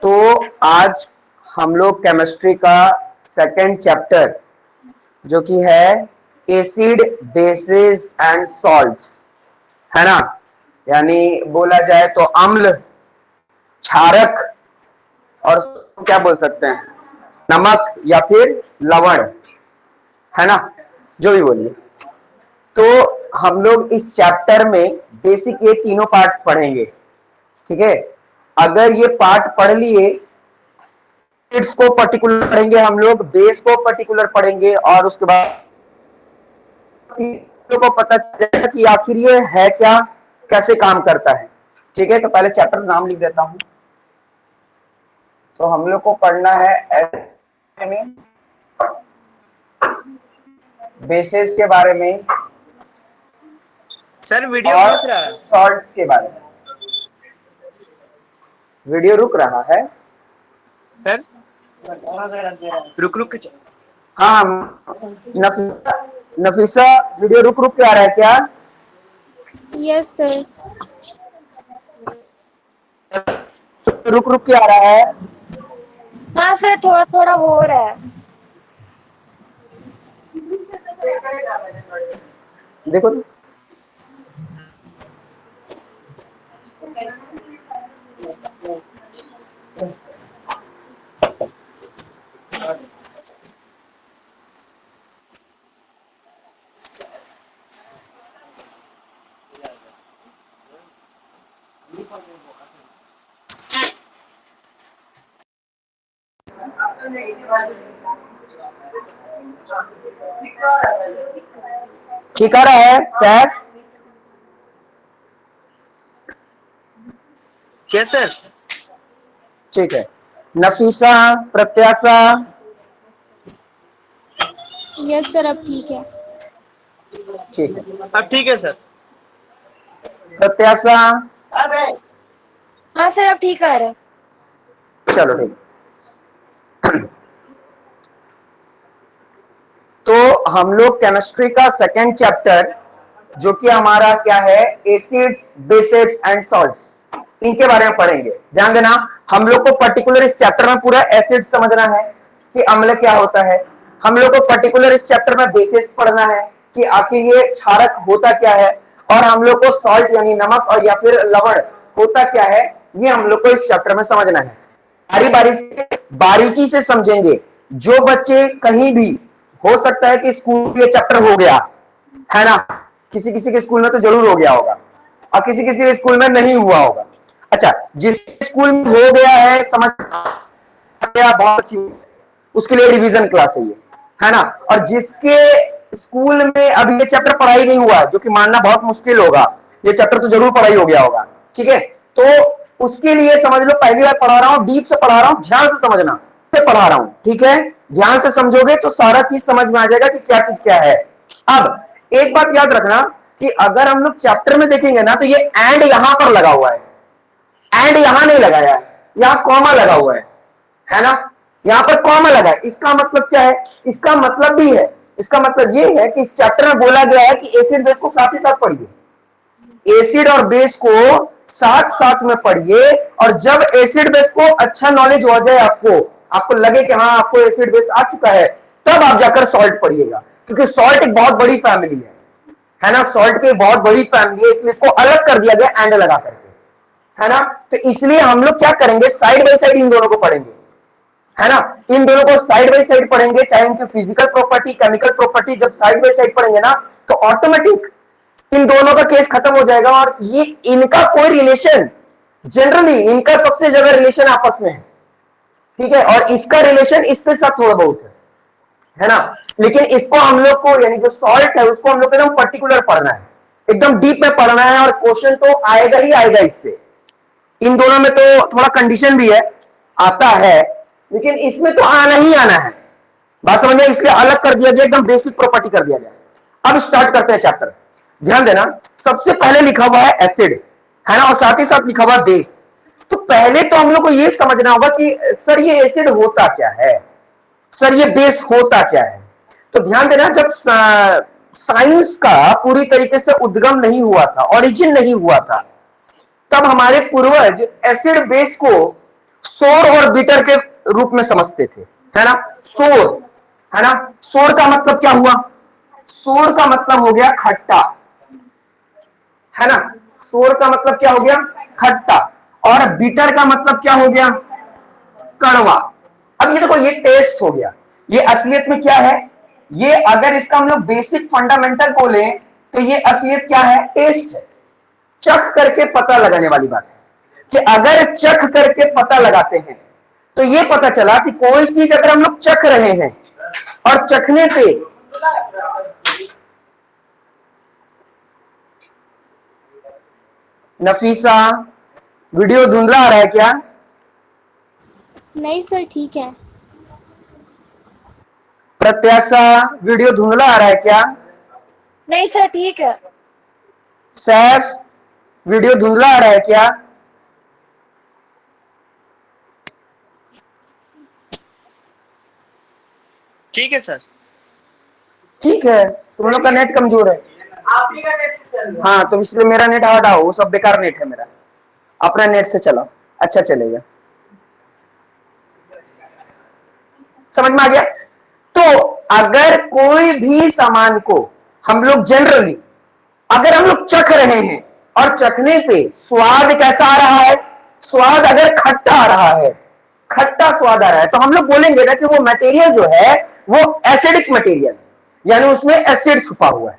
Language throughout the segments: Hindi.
तो आज हम लोग केमिस्ट्री का सेकंड चैप्टर जो कि है एसिड बेसिस एंड सॉल्ट्स, है ना। यानी बोला जाए तो अम्ल, क्षारक और क्या बोल सकते हैं, नमक या फिर लवण, है ना, जो भी बोलिए। तो हम लोग इस चैप्टर में बेसिक ये तीनों पार्ट्स पढ़ेंगे, ठीक है। अगर ये पार्ट पढ़ लिए, एसिड्स को पर्टिकुलर पढ़ेंगे हम लोग, बेस को पर्टिकुलर पढ़ेंगे और उसके बाद को पता चलेगा कि आखिर ये है क्या, कैसे काम करता है, ठीक है। तो पहले चैप्टर नाम लिख देता हूं। तो हम लोग को पढ़ना है बेसिस के बारे में सर वीडियो और रुक रहा है। सॉल्ट्स के बारे में। वीडियो रुक रहा है सर रुक रुक के हाँ। नफीसा वीडियो रुक रुक के आ रहा है क्या? Yes sir. रुक रुक के आ रहा है? हाँ सर, थोड़ा थोड़ा हो रहा है। देखो तो। ठीक आ रहा है सर? क्या सर? ठीक है। नफीसा, प्रत्याशा, यस सर, अब ठीक है। ठीक है। अब ठीक है सर। प्रत्याशा, हाँ सर, अब ठीक आ रहा है। चलो ठीक। तो हम लोग केमिस्ट्री का सेकेंड चैप्टर जो कि हमारा क्या है, एसिड्स बेसिड्स एंड सॉल्ट्स, इनके बारे में पढ़ेंगे। ध्यान देना, हम लोग को पर्टिकुलर इस चैप्टर में पूरा एसिड समझना है कि अम्ल क्या होता है। हम लोग को पर्टिकुलर इस चैप्टर में बेसिस पढ़ना है कि आखिर ये क्षारक होता क्या है, और हम लोग को सॉल्ट यानी नमक और या फिर लवण होता क्या है, ये हम लोग को इस चैप्टर में समझना है। बारी बारी से बारीकी से समझेंगे। जो बच्चे कहीं भी, हो सकता है कि स्कूल ये चैप्टर हो गया है ना, किसी किसी के स्कूल में तो जरूर हो गया होगा और किसी किसी के स्कूल में नहीं हुआ होगा। अच्छा, जिस स्कूल में हो गया है, समझ गया, बहुत अच्छी, उसके लिए रिवीजन क्लास है ना। और जिसके स्कूल में अभी ये चैप्टर पढ़ाई नहीं हुआ है, जो कि मानना बहुत मुश्किल होगा, ये चैप्टर तो जरूर पढ़ाई हो गया होगा, ठीक है। तो उसके लिए समझ लो, पहली बार पढ़ा रहा हूं, डीप से पढ़ा रहा हूं, ध्यान से समझना से पढ़ा रहा हूं, ठीक है। ध्यान से समझोगे तो सारा चीज समझ में आ जाएगा कि क्या चीज क्या है। अब एक बात याद रखना कि अगर हम लोग चैप्टर में देखेंगे ना, तो ये एंड यहां पर लगा हुआ है, एंड यहां नहीं लगाया है, यहां कॉमा लगा हुआ है ना। यहां पर कॉमा लगा है, इसका मतलब क्या है? इसका मतलब भी है, इसका मतलब ये है कि इस चैप्टर में बोला गया है कि एसिड बेस को साथ ही साथ पढ़िए, एसिड और बेस को साथ साथ में पढ़िए। और जब एसिड बेस को अच्छा नॉलेज हो जाए, आपको लगे कि हाँ आपको एसिड बेस आ चुका है, तब आप जाकर सॉल्ट पढ़िएगा, क्योंकि सॉल्ट एक बहुत बड़ी फैमिली है ना। सॉल्ट की बहुत बड़ी फैमिली है, इसलिए इसको अलग कर दिया गया एंड लगा करके, है ना। तो इसलिए हम लोग क्या करेंगे, साइड बाय साइड इन दोनों को पढ़ेंगे, है ना। इन दोनों को साइड बाय साइड पढ़ेंगे, चाहे उनकी फिजिकल प्रॉपर्टी, केमिकल प्रॉपर्टी, जब साइड बाय साइड पढ़ेंगे ना, तो ऑटोमेटिक इन दोनों का केस खत्म हो जाएगा। और ये इनका कोई रिलेशन, जनरली इनका सबसे ज्यादा रिलेशन आपस में है, ठीक है। और इसका रिलेशन इसके साथ थोड़ा बहुत है ना। लेकिन इसको हम लोग को, यानी जो सॉल्ट है, उसको हम लोग को एकदम पर्टिकुलर पढ़ना है, एकदम डीप में पढ़ना है, और क्वेश्चन तो आएगा ही आएगा इससे। इन दोनों में तो थोड़ा कंडीशन भी है, आता है, लेकिन इसमें तो आना ही आना है। बात समझ में? इसलिए अलग कर दिया गया, एकदम बेसिक प्रॉपर्टी कर दिया गया। अब स्टार्ट करते हैं चैप्टर। ध्यान देना, सबसे पहले लिखा हुआ है एसिड, है ना, और साथ ही साथ लिखा हुआ बेस। तो पहले तो हम लोग को यह समझना होगा कि सर ये एसिड होता क्या है, सर ये बेस होता क्या है। तो ध्यान देना, जब साइंस का पूरी तरीके से उद्गम नहीं हुआ था, ओरिजिन नहीं हुआ था, तब हमारे पूर्वज एसिड बेस को सोर और बीटर के रूप में समझते थे, है ना। सोर, है ना। सोर का मतलब क्या हुआ? सोर का मतलब हो गया खट्टा, है ना। सोर का मतलब क्या हो गया? खट्टा। और बीटर का मतलब क्या हो गया? कड़वा। अब ये देखो, ये टेस्ट हो गया। ये असलियत में क्या है? ये अगर इसका हम लोग बेसिक फंडामेंटल बोले तो ये असलियत क्या है? टेस्ट है। चख करके पता लगाने वाली बात है कि अगर चख करके पता लगाते हैं तो ये पता चला कि कोई चीज अगर हम लोग चख रहे हैं और चखने पे नफीसा वीडियो धुंधला आ रहा है क्या? नहीं सर, ठीक है। प्रत्याशा वीडियो धुंधला आ रहा है क्या? नहीं सर, ठीक है। सैफ वीडियो धुंधला आ रहा है क्या? ठीक है सर। ठीक है, तुम लोग का नेट कमजोर है। हाँ, तो इसलिए मेरा नेट हटाओ, वो सब बेकार नेट है मेरा। अपना नेट से चलाओ, अच्छा चलेगा। समझ में आ गया? तो अगर कोई भी सामान को हम लोग जनरली अगर हम लोग चख रहे हैं और चखने पे स्वाद कैसा आ रहा है? स्वाद अगर खट्टा आ रहा है, खट्टा स्वाद आ रहा है, तो हम लोग बोलेंगे ना कि वो मटेरियल जो है वो एसिडिक मटेरियल, यानी उसमें एसिड छुपा हुआ है।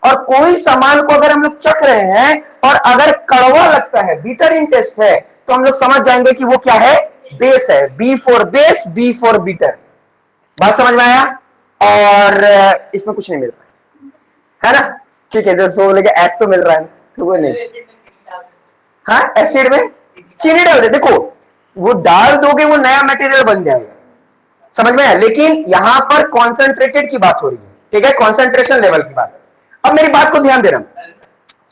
और कोई सामान को अगर हम लोग चख रहे हैं और अगर कड़वा लगता है, बीटर इन टेस्ट है, तो हम लोग समझ जाएंगे कि वो क्या है? बेस है। B for base, B for beater. बात समझ में आया? और इसमें कुछ नहीं मिल रहा है ना? ठीक है, जो सो लेके एस तो मिल रहा है, तो वो नहीं। हाँ, एसिड में चीनी डाल दे, देखो वो डाल दोगे वो नया मटेरियल बन जाएगा। समझ में आया? लेकिन यहां पर कॉन्सेंट्रेटेड की बात हो रही है, ठीक है, कॉन्सेंट्रेशन लेवल की बात। अब मेरी बात को ध्यान देना,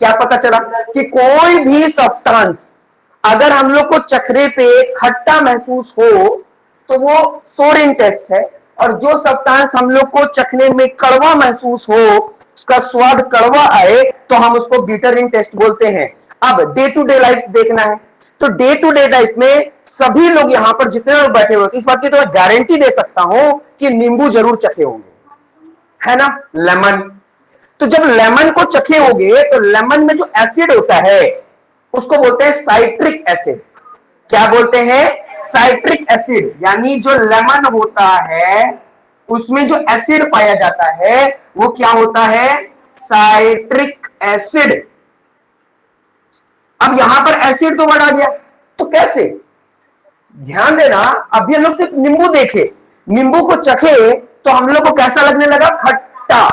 क्या पता चला कि कोई भी सब्सटेंस अगर हम लोग को चखने पे खट्टा महसूस हो तो वो सोरिन टेस्ट है, और जो सब्सटेंस हम लोग को चखने में कड़वा महसूस हो, उसका स्वाद कड़वा आए, तो हम उसको बीटर इन टेस्ट बोलते हैं। अब डे टू डे लाइफ देखना है, तो डे टू डे लाइफ में सभी लोग यहां पर जितने लोग बैठे हुए, इस बात की तो मैं गारंटी दे सकता हूं कि नींबू जरूर चखे होंगे, है ना, लेमन। तो जब लेमन को चखे होगे तो लेमन में जो एसिड होता है उसको बोलते हैं साइट्रिक एसिड। क्या बोलते हैं? Citric acid. यानी जो लेमन होता है उसमें जो एसिड पाया जाता है वो क्या होता है? Citric acid. अब यहां पर एसिड तो बढ़ा गया, तो कैसे? ध्यान देना, अभी हम लोग सिर्फ नींबू देखे, नींबू को चखे तो हम लोग को कैसा लगने लगा? खट्टा।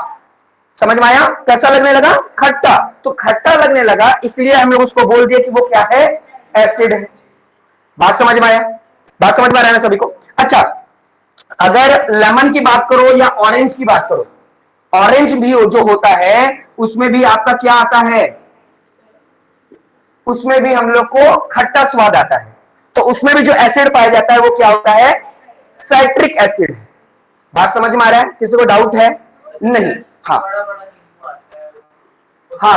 समझ में आया? कैसा लगने लगा? खट्टा। तो खट्टा लगने लगा इसलिए हम लोग उसको बोल दिए कि वो क्या है? एसिड है। बात समझ में आया? बात समझ में आ रहा है ना सभी को? अच्छा, अगर लेमन की बात करो या ऑरेंज की बात करो, ऑरेंज भी जो होता है उसमें भी आपका क्या आता है? उसमें भी हम लोग को खट्टा स्वाद आता है। तो उसमें भी जो एसिड पाया जाता है वो क्या होता है? साइट्रिक एसिड है। बात समझ में आ रहा है? किसी को डाउट है? नहीं। हाँ हाँ,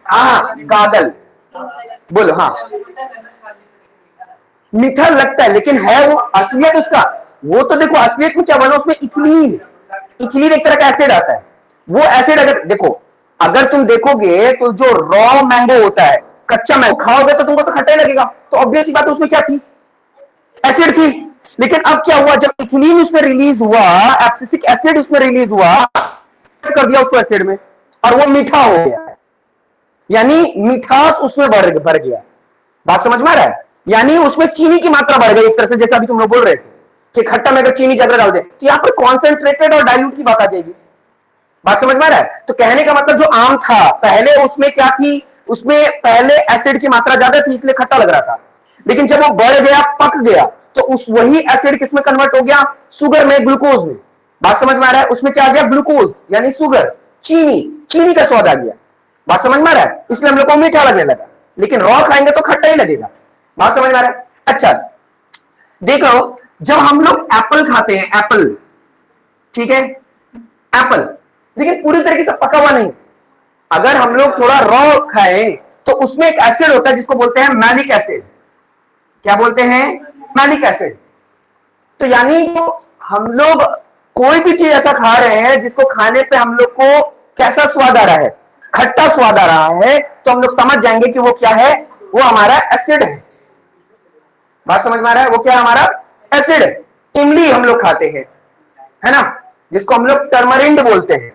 हाँ गागल, बोलो। हाँ, मीठा लगता है लेकिन है वो असलियत उसका? वो तो देखो असलियत में क्या बना, उसमें इथिलीन, इथिलीन एक तरह का एसिड आता है। वो एसिड अगर देखो, अगर तुम देखोगे तो जो रॉ मैंगो होता है, कच्चा मैंगो खाओगे तो तुमको तो खट्टा ही लगेगा, तो ऑब्वियस बात है उसमें क्या थी? एसिड थी। लेकिन अब क्या हुआ, जब इथिलीन उसमें रिलीज हुआ, एब्सिसिक एसिड उसमें रिलीज हुआ, कर दिया उसको एसिड में, और वो मीठा हो गया, यानी मिठास उसमें भर गया। बात समझ में आ रहा है? यानी उसमें चीनी की मात्रा बढ़ गई एक तरह से, जैसा अभी तुम लोग बोल रहे थे कि खट्टा में अगर चीनी ज्यादा डाल दे तो यहां पर कॉन्सेंट्रेटेड और डाइल्यूट की बात आ जाएगी। बात समझ में आ रहा है? तो कहने का मतलब जो आम था पहले उसमें क्या थी? उसमें पहले एसिड की मात्रा ज्यादा थी इसलिए खट्टा लग रहा था, लेकिन जब वो बढ़ गया, पक गया, तो उस वही एसिड किसमें कन्वर्ट हो गया? शुगर में, ग्लूकोज में। बात समझ में आ रहा है? उसमें क्या आ गया? ग्लूकोज यानी शुगर, चीनी, चीनी का स्वाद आ गया। बात समझ में आ रहा है? इसलिए हम लोग को मीठा लगने लगा, लेकिन रॉ खाएंगे तो खट्टा ही लगेगा। बात समझ में आ रहा है? अच्छा देख लो, जब हम लोग एप्पल खाते हैं, एप्पल, ठीक है, एप्पल, लेकिन पूरी तरीके से पका हुआ नहीं, अगर हम लोग थोड़ा रॉ खाएं तो उसमें एक एसिड होता है जिसको बोलते हैं मैलिक एसिड। क्या बोलते हैं, मैलिक एसिड। तो यानी जो हम लोग कोई भी चीज ऐसा खा रहे हैं जिसको खाने पे हम लोग को कैसा स्वाद आ रहा है, खट्टा स्वाद आ रहा है, तो हम लोग समझ जाएंगे कि वो क्या है, वो हमारा एसिड है। बात समझ में आ रहा है, वो क्या है, हमारा एसिड है। इमली हम लोग खाते हैं, है ना, जिसको हम लोग टर्मरिंड बोलते हैं,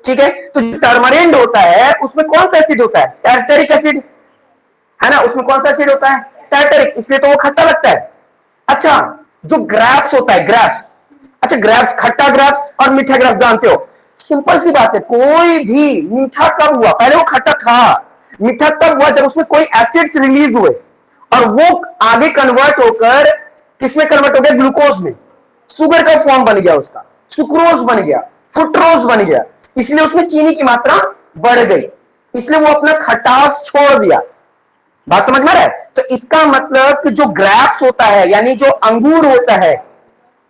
ठीक है। तो जो टर्मरिंड होता है उसमें कौन सा एसिड होता है, टार्टरिक एसिड, है ना, उसमें कौन सा एसिड होता है, टार्टरिक, इसलिए तो वो खट्टा लगता है। अच्छा, जो ग्रेप्स होता है, ग्रेप्स, अच्छा ग्रेप्स, खट्टा ग्रेप्स और मीठा ग्रेप्स जानते हो, सिंपल सी बात है, कोई भी मीठा कब हुआ, पहले वो खट्टा था, मीठा तब हुआ जब उसमें कोई एसिड्स रिलीज हुए और वो आगे कन्वर्ट होकर किसमें कन्वर्ट हो गया, ग्लूकोज में, शुगर का फॉर्म बन गया, उसका सुक्रोज बन गया, फ्रुक्टोज बन गया, इसलिए उसमें चीनी की मात्रा बढ़ गई, इसलिए वो अपना खटास छोड़ दिया। बात समझ में आ रहा है। तो इसका मतलब कि जो ग्रेप्स होता है यानी जो अंगूर होता है,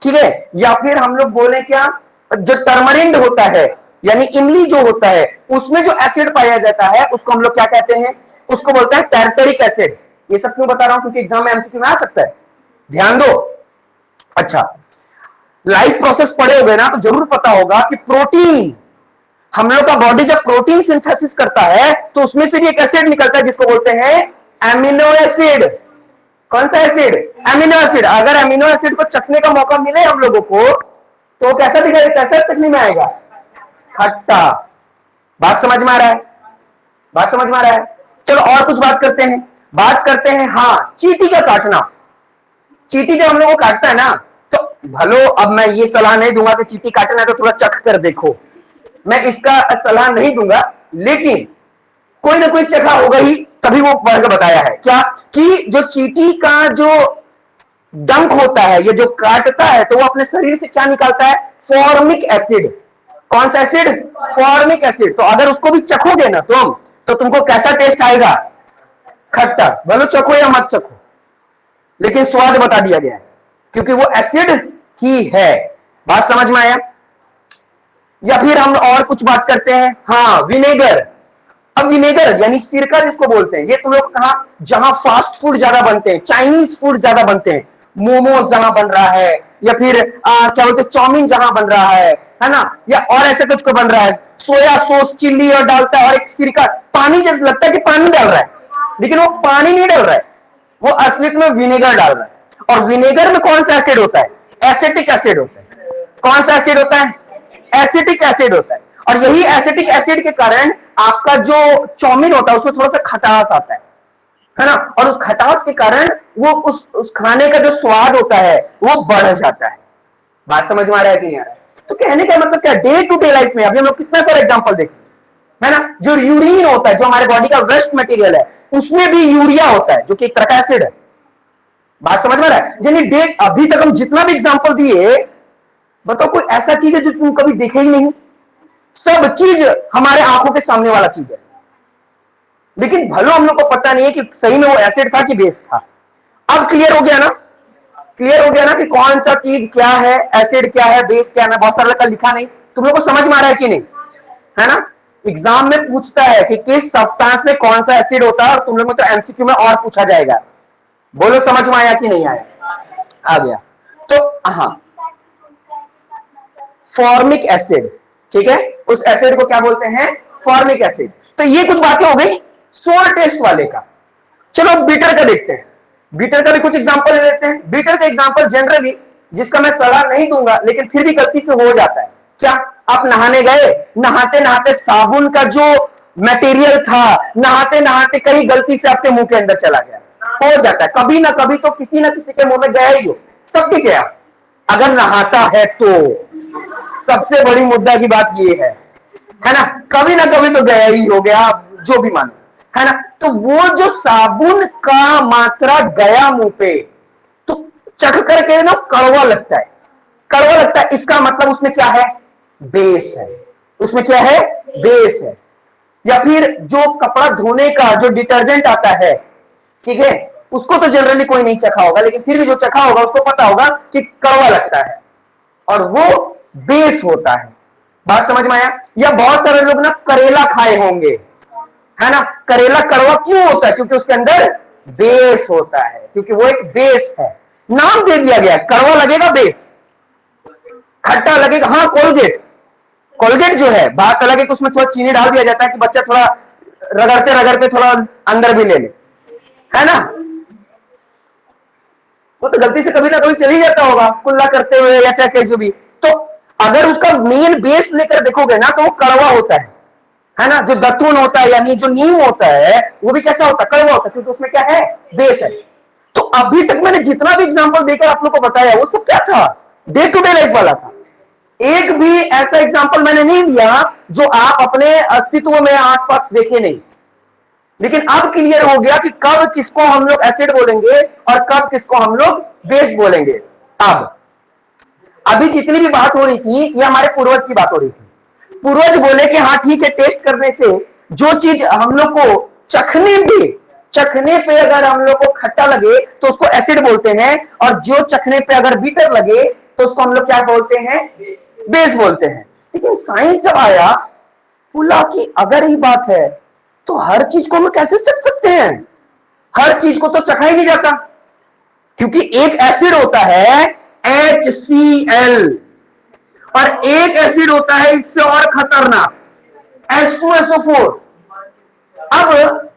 ठीक है, या फिर हम लोग बोले क्या, जो टर्मरिंड होता है यानी इमली जो होता है, उसमें जो एसिड पाया जाता है उसको हम लोग क्या कहते हैं, उसको बोलते हैं टार्टरिक एसिड। ये सब क्यों बता रहा हूं, क्योंकि एग्जाम में एमसीक्यू में आ सकता है, ध्यान दो। अच्छा, लाइफ प्रोसेस पढ़े हुए ना तो जरूर पता होगा कि प्रोटीन, हम लोग का बॉडी जब प्रोटीन सिंथेसिस करता है तो उसमें से भी एक एसिड निकलता है जिसको बोलते हैं एमिनो एसिड। कौन सा एसिड, एमिनो एसिड। अगर एमिनो एसिड को चखने का मौका मिले हम लोगों को तो कैसा दिखाएगा, कैसा चखने में आएगा, खट्टा। बात समझ में आ रहा है, बात समझ में आ रहा है। चलो और कुछ बात करते हैं, बात करते हैं, हाँ, चींटी का काटना। चींटी जब हम लोग को काटता है ना, तो भलो अब मैं ये सलाह नहीं दूंगा कि चींटी काटना है तो थोड़ा चख कर देखो, मैं इसका सलाह नहीं दूंगा, लेकिन कोई ना कोई चखा होगा ही, तभी वो वर्ग बताया है क्या, कि जो चींटी का जो डंक होता है, ये जो काटता है तो वो अपने शरीर से क्या निकालता है, फॉर्मिक एसिड। कौन सा एसिड, फॉर्मिक एसिड। तो अगर उसको भी चखोगे ना तुम, तो तुमको कैसा टेस्ट आएगा, खट्टा। बोलो चखो या मत चखो, लेकिन स्वाद बता दिया गया है क्योंकि वो एसिड ही है। बात समझ में आया। या फिर हम और कुछ बात करते हैं, हाँ, विनेगर। अब विनेगर यानी सिरका जिसको बोलते हैं, ये तुम लोग कहा जहां फास्ट फूड ज्यादा बनते हैं, चाइनीज फूड ज्यादा बनते हैं, मोमोज जहां बन रहा है, या फिर क्या बोलते हैं, चाउमीन जहां बन रहा है ना, या और ऐसे कुछ को बन रहा है, सोया सॉस चिल्ली और डालता है और एक सिरका, पानी जब लगता है कि पानी डाल रहा है, लेकिन वो पानी नहीं डाल रहा है, वो असलियत में विनेगर डाल रहा है। और विनेगर में कौन सा एसिड होता है, एसिटिक एसिड होता है। कौन सा एसिड होता है, एसिटिक एसिड होता है। और यही एसिटिक एसिड के कारण आपका जो चाउमीन होता है उसमें थोड़ा सा खटास आता है ना, और उस खटास के कारण वो उस खाने का जो स्वाद होता है वो बढ़ जाता है। बात समझ में आ रहा है कि नहीं आ रहा है। तो कहने का मतलब क्या, डे टू डे लाइफ में अभी हम लोग कितना सारा एग्जांपल देखें, है ना, जो यूरिन होता है, जो हमारे बॉडी का वेस्ट मटेरियल है, उसमें भी यूरिया होता है जो कि एक तरह का एसिड है। बात समझ में आ रहा है। यानी डे, अभी तक हम जितना भी एग्जांपल दिए, बताओ कोई ऐसा चीज है जो तुम कभी देखे ही नहीं, सब चीज हमारे आंखों के सामने वाला चीज है, लेकिन भलो हम लोग को पता नहीं है कि सही में वो एसिड था कि बेस था। अब क्लियर हो गया ना, क्लियर हो गया ना कि कौन सा चीज क्या है, एसिड क्या है, बेस क्या है। मैं बहुत सारा का लिखा नहीं, तुम लोग को समझ में आ रहा है कि नहीं, है ना। एग्जाम में पूछता है कि किस सब्सटेंस में कौन सा एसिड होता है, और तुम लोगों को तो एमसीक्यू में और पूछा जाएगा। बोलो समझ में आया कि नहीं आया, आ गया। तो हाँ, फॉर्मिक एसिड, ठीक है, उस एसिड को क्या बोलते हैं, फॉर्मिक एसिड। तो ये कुछ बातें हो गई सोर टेस्ट वाले का। चलो बीटर का देखते हैं, बीटर का भी कुछ एग्जांपल ले लेते हैं। बीटर का एग्जांपल जनरली, जिसका मैं सलाह नहीं दूंगा लेकिन फिर भी गलती से हो जाता है, क्या, आप नहाने गए, नहाते नहाते साबुन का जो मटेरियल था, नहाते नहाते कहीं गलती से आपके मुंह के अंदर चला गया, हो जाता है कभी ना कभी, तो किसी ना किसी के मुंह में गया ही हो, सबके गया, अगर नहाता है तो। सबसे बड़ी मुद्दा की बात ये है ना, कभी ना कभी तो गया ही हो गया, जो भी मानो, है ना। तो वो जो साबुन का मात्रा गया मुंह पे, तो चख करके ना कड़वा लगता है, कड़वा लगता है, इसका मतलब उसमें क्या है, बेस है, उसमें क्या है, बेस है। या फिर जो कपड़ा धोने का जो डिटर्जेंट आता है, ठीक है, उसको तो जनरली कोई नहीं चखा होगा, लेकिन फिर भी जो चखा होगा उसको पता होगा कि कड़वा लगता है, और वो बेस होता है। बात समझ में आया। या बहुत सारे लोग ना करेला खाए होंगे, है ना, करेला कड़वा क्यों होता है, क्योंकि उसके अंदर बेस होता है, क्योंकि वो एक बेस है, नाम दे दिया गया है। कड़वा लगेगा बेस, खट्टा लगेगा। हाँ, कोलगेट, कोलगेट जो है बात अलग है कि उसमें थोड़ा चीनी डाल दिया जाता है कि बच्चा थोड़ा रगड़ते रगड़ते थोड़ा अंदर भी ले ले, है ना। वो तो गलती से कभी ना कभी चल ही जाता होगा कुल्ला करते हुए या चाहे कैसे भी। तो अगर उसका मेन बेस लेकर देखोगे ना तो वो कड़वा होता है ना। जो दतून होता है यानी जो नीम होता है वो भी कैसा होता है, कड़वा होता है, क्योंकि उसमें क्या है, बेस है। तो अभी तक मैंने जितना भी एग्जांपल देकर आप लोग को बताया वो सब क्या था, डे टू डे लाइफ वाला था। एक भी ऐसा एग्जांपल मैंने नहीं दिया जो आप अपने अस्तित्व में आसपास देखे नहीं। लेकिन अब क्लियर हो गया कि कब किसको हम लोग एसिड बोलेंगे और कब किसको हम लोग बेस बोलेंगे। अब अभी जितनी भी बात हो रही थी ये हमारे पूर्वज की बात हो रही थी। पूर्वज बोले कि हाँ ठीक है, टेस्ट करने से जो चीज हम लोग को चखने पे अगर हम लोग को खट्टा लगे तो उसको एसिड बोलते हैं, और जो चखने पे अगर बीटर लगे तो उसको हम लोग क्या बोलते हैं, बेस बोलते हैं। लेकिन साइंस जब आया बोला कि अगर ये बात है तो हर चीज को हम कैसे चख सकते हैं, हर चीज को तो चखा ही नहीं जाता, क्योंकि एक एसिड होता है HCl और एक एसिड होता है इससे और खतरनाक H2SO4। अब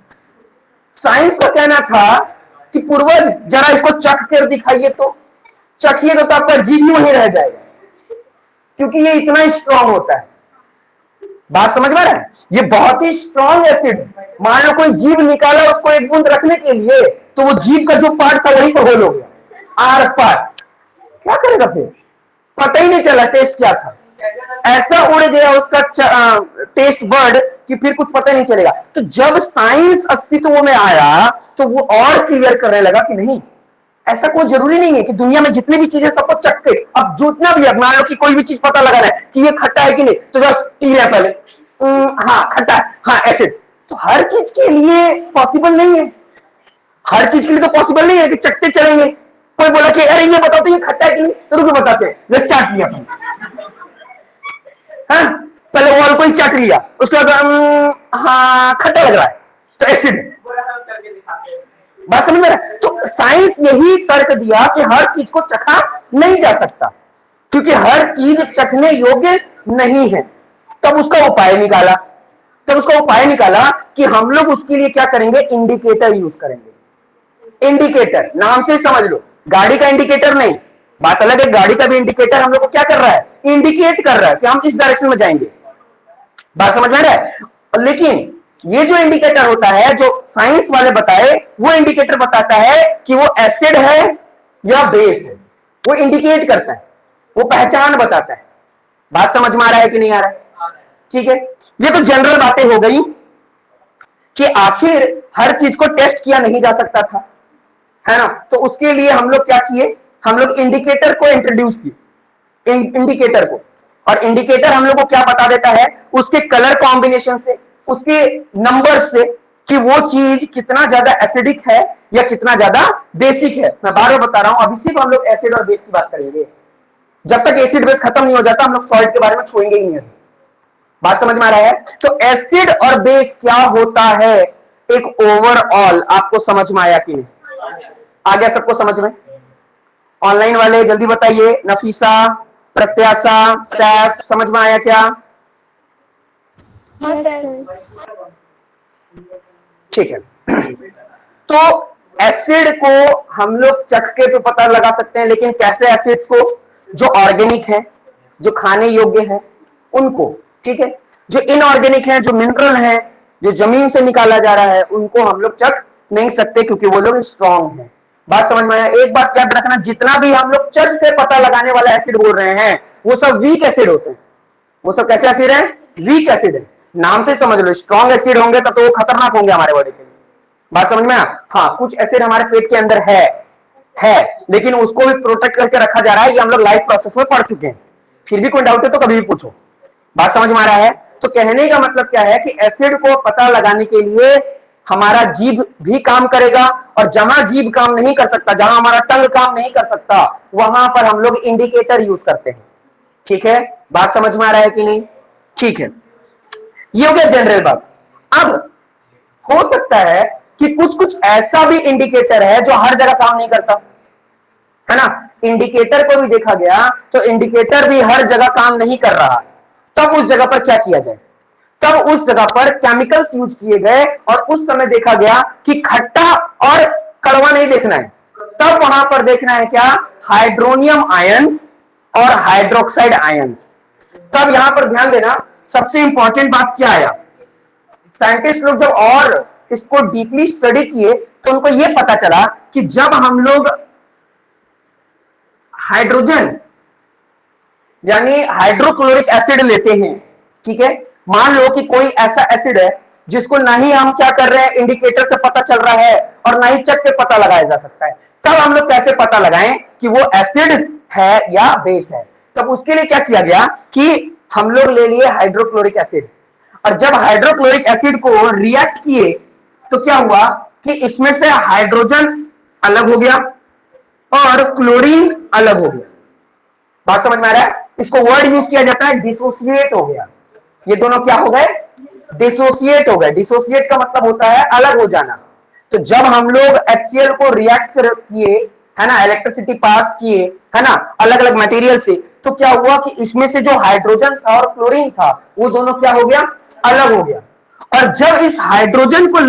साइंस का कहना था कि पूर्वज जरा इसको चख कर दिखाइए, तो चखिए तो आपका जीभ ही वहीं रह जाएगा, क्योंकि ये इतना स्ट्रांग होता है। बात समझ में आ रहा है, ये बहुत ही स्ट्रांग एसिड। मान लो कोई जीभ निकाला उसको एक बूंद रखने के लिए, तो वो जीभ का जो पार्ट था वहीं पर होल हो गया, आर पार क्या करेगा फिर, पता ही नहीं चला टेस्ट क्या था, ऐसा उड़ गया उसका टेस्ट बर्ड कि फिर कुछ पता नहीं चलेगा। तो जब साइंस अस्तित्व में आया तो वो और क्लियर करने लगा कि नहीं, ऐसा कोई जरूरी नहीं है कि दुनिया में जितनी भी चीजें सबको चख के, अब जितना भी है, मान लो कि कोई भी चीज पता लगा रहा है कि ये खट्टा है कि नहीं, तो जस्ट पी लिया पहले, हाँ खट्टा है, हाँ एसिड। तो हर चीज के लिए पॉसिबल नहीं है, हर चीज के लिए तो पॉसिबल नहीं है कि चखते चलेंगे। कोई बोला कि अरे ये बताओ तो ये खट्टा है कि नहीं, तो रुको बताते हैं, जस्ट चाट लिया हाँ, पहले वॉल को ही चाट लिया, उसके बाद हाँ खट्टा लग रहा है तो एसिड है। बात समझ में रहा? तो साइंस यही तर्क दिया कि हर चीज को चखा नहीं जा सकता, क्योंकि हर चीज चखने योग्य नहीं है। तब उसका उपाय निकाला कि हम लोग उसके लिए क्या करेंगे, इंडिकेटर यूज करेंगे। इंडिकेटर नाम से समझ लो, गाड़ी का इंडिकेटर नहीं, बात अलग है। गाड़ी का भी इंडिकेटर हम लोग को क्या कर रहा है, इंडिकेट कर रहा है कि हम इस डायरेक्शन में जाएंगे। बात समझ में आ रहा है। लेकिन ये जो इंडिकेटर होता है जो साइंस वाले बताए, वो इंडिकेटर बताता है कि वो एसिड है या बेस है, वो इंडिकेट करता है, वो पहचान बताता है। बात समझ में आ रहा है कि नहीं आ रहा है? ठीक है, ये तो जनरल बातें हो गई कि आखिर हर चीज को टेस्ट किया नहीं जा सकता था, है ना। तो उसके लिए हम लोग क्या किए, हम लोग इंडिकेटर को इंट्रोड्यूस किए, इंडिकेटर को। और इंडिकेटर हम लोग को क्या बता देता है, उसके कलर कॉम्बिनेशन से, उसके नंबर से, कि वो चीज कितना ज्यादा एसिडिक है या कितना ज्यादा बेसिक है। मैं बार बार बता रहा हूं, अभी सिर्फ हम लोग एसिड और बेस की बात करेंगे। जब तक एसिड बेस खत्म नहीं हो जाता हम लोग सॉल्ट के बारे में छुएंगे ही नहीं। बात समझ में आ रहा है? तो एसिड और बेस क्या होता है, एक ओवरऑल आपको समझ में आया कि नहीं? आ गया सबको समझ में? ऑनलाइन वाले जल्दी बताइए, नफीसा, प्रत्याशा, सैफ, समझ में आया क्या? हाँ सर। ठीक है। तो एसिड को हम लोग चख के तो पता लगा सकते हैं, लेकिन कैसे एसिड्स को, जो ऑर्गेनिक है, जो खाने योग्य है उनको, ठीक है, जो इनऑर्गेनिक है, जो मिनरल है, जो जमीन से निकाला जा रहा है, उनको हम लोग चख नहीं सकते क्योंकि वो लोग स्ट्रांग है। बात समझ में आया? एक बात याद रखना, जितना भी हम लोग चख के पता लगाने वाला एसिड बोल रहे हैं वो सब वीक एसिड होते हैं। वो सब कैसे एसिड है, वीक एसिड है। नाम से समझ लो, स्ट्रांग एसिड होंगे तब तो वो खतरनाक होंगे हमारे बॉडी के लिए। बात समझ में आया? हाँ, कुछ एसिड हमारे पेट के अंदर है लेकिन उसको भी प्रोटेक्ट करके रखा जा रहा है, ये हम लोग लाइफ प्रोसेस में पढ़ चुके हैं। फिर भी कोई डाउट है तो कभी भी पूछो। बात समझ में आ रहा है? तो कहने का मतलब क्या है कि एसिड को पता लगाने के लिए हमारा जीभ भी काम करेगा, और जहां जीभ काम नहीं कर सकता, जहां हमारा टंग काम नहीं कर सकता, वहां पर हम लोग इंडिकेटर यूज करते हैं। ठीक है, बात समझ में आ रहा है कि नहीं? ठीक है, ये हो गया जनरल बात। अब हो सकता है कि कुछ कुछ ऐसा भी इंडिकेटर है जो हर जगह काम नहीं करता, है ना। इंडिकेटर को भी देखा गया तो इंडिकेटर भी हर जगह काम नहीं कर रहा, तब उस जगह पर क्या किया जाए, तब उस जगह पर केमिकल्स यूज किए गए और उस समय देखा गया कि खट्टा और कड़वा नहीं देखना है, तब वहां पर देखना है क्या, हाइड्रोनियम आयंस और हाइड्रोक्साइड आयंस। तब यहां पर ध्यान देना, सबसे इंपॉर्टेंट बात क्या आया, साइंटिस्ट लोग जब और इसको डीपली स्टडी किए तो उनको यह पता चला कि जब हम लोग हाइड्रोजन यानी हाइड्रोक्लोरिक एसिड लेते हैं, ठीक है, मान लो कि कोई ऐसा एसिड है जिसको ना ही हम क्या कर रहे हैं इंडिकेटर से पता चल रहा है और ना ही चख के पता लगाया जा सकता है, तब हम लोग कैसे पता लगाएं कि वो एसिड है या बेस है। तब उसके लिए क्या किया गया कि हम लोग ले लिए हाइड्रोक्लोरिक एसिड, और जब हाइड्रोक्लोरिक एसिड को रिएक्ट किए तो क्या हुआ कि इसमें से हाइड्रोजन अलग हो गया और क्लोरीन अलग हो गया। बात समझ में आ रहा है, इसको वर्ड यूज किया जाता है डिसोसिएट हो गया, ये दोनों क्या हो गए, डिसोसिएट हो गए। डिसोसिएट का मतलब होता है अलग हो जाना। तो जब हम लोग HCl को रिएक्ट किए, है ना, इलेक्ट्रिसिटी पास किए, है ना, अलग अलग मटेरियल से, तो क्या हुआ कि इसमें से जो हाइड्रोजन था और क्लोरीन था वो दोनों क्या हो गया, अलग हो गया। और जब इस हाइड्रोजन को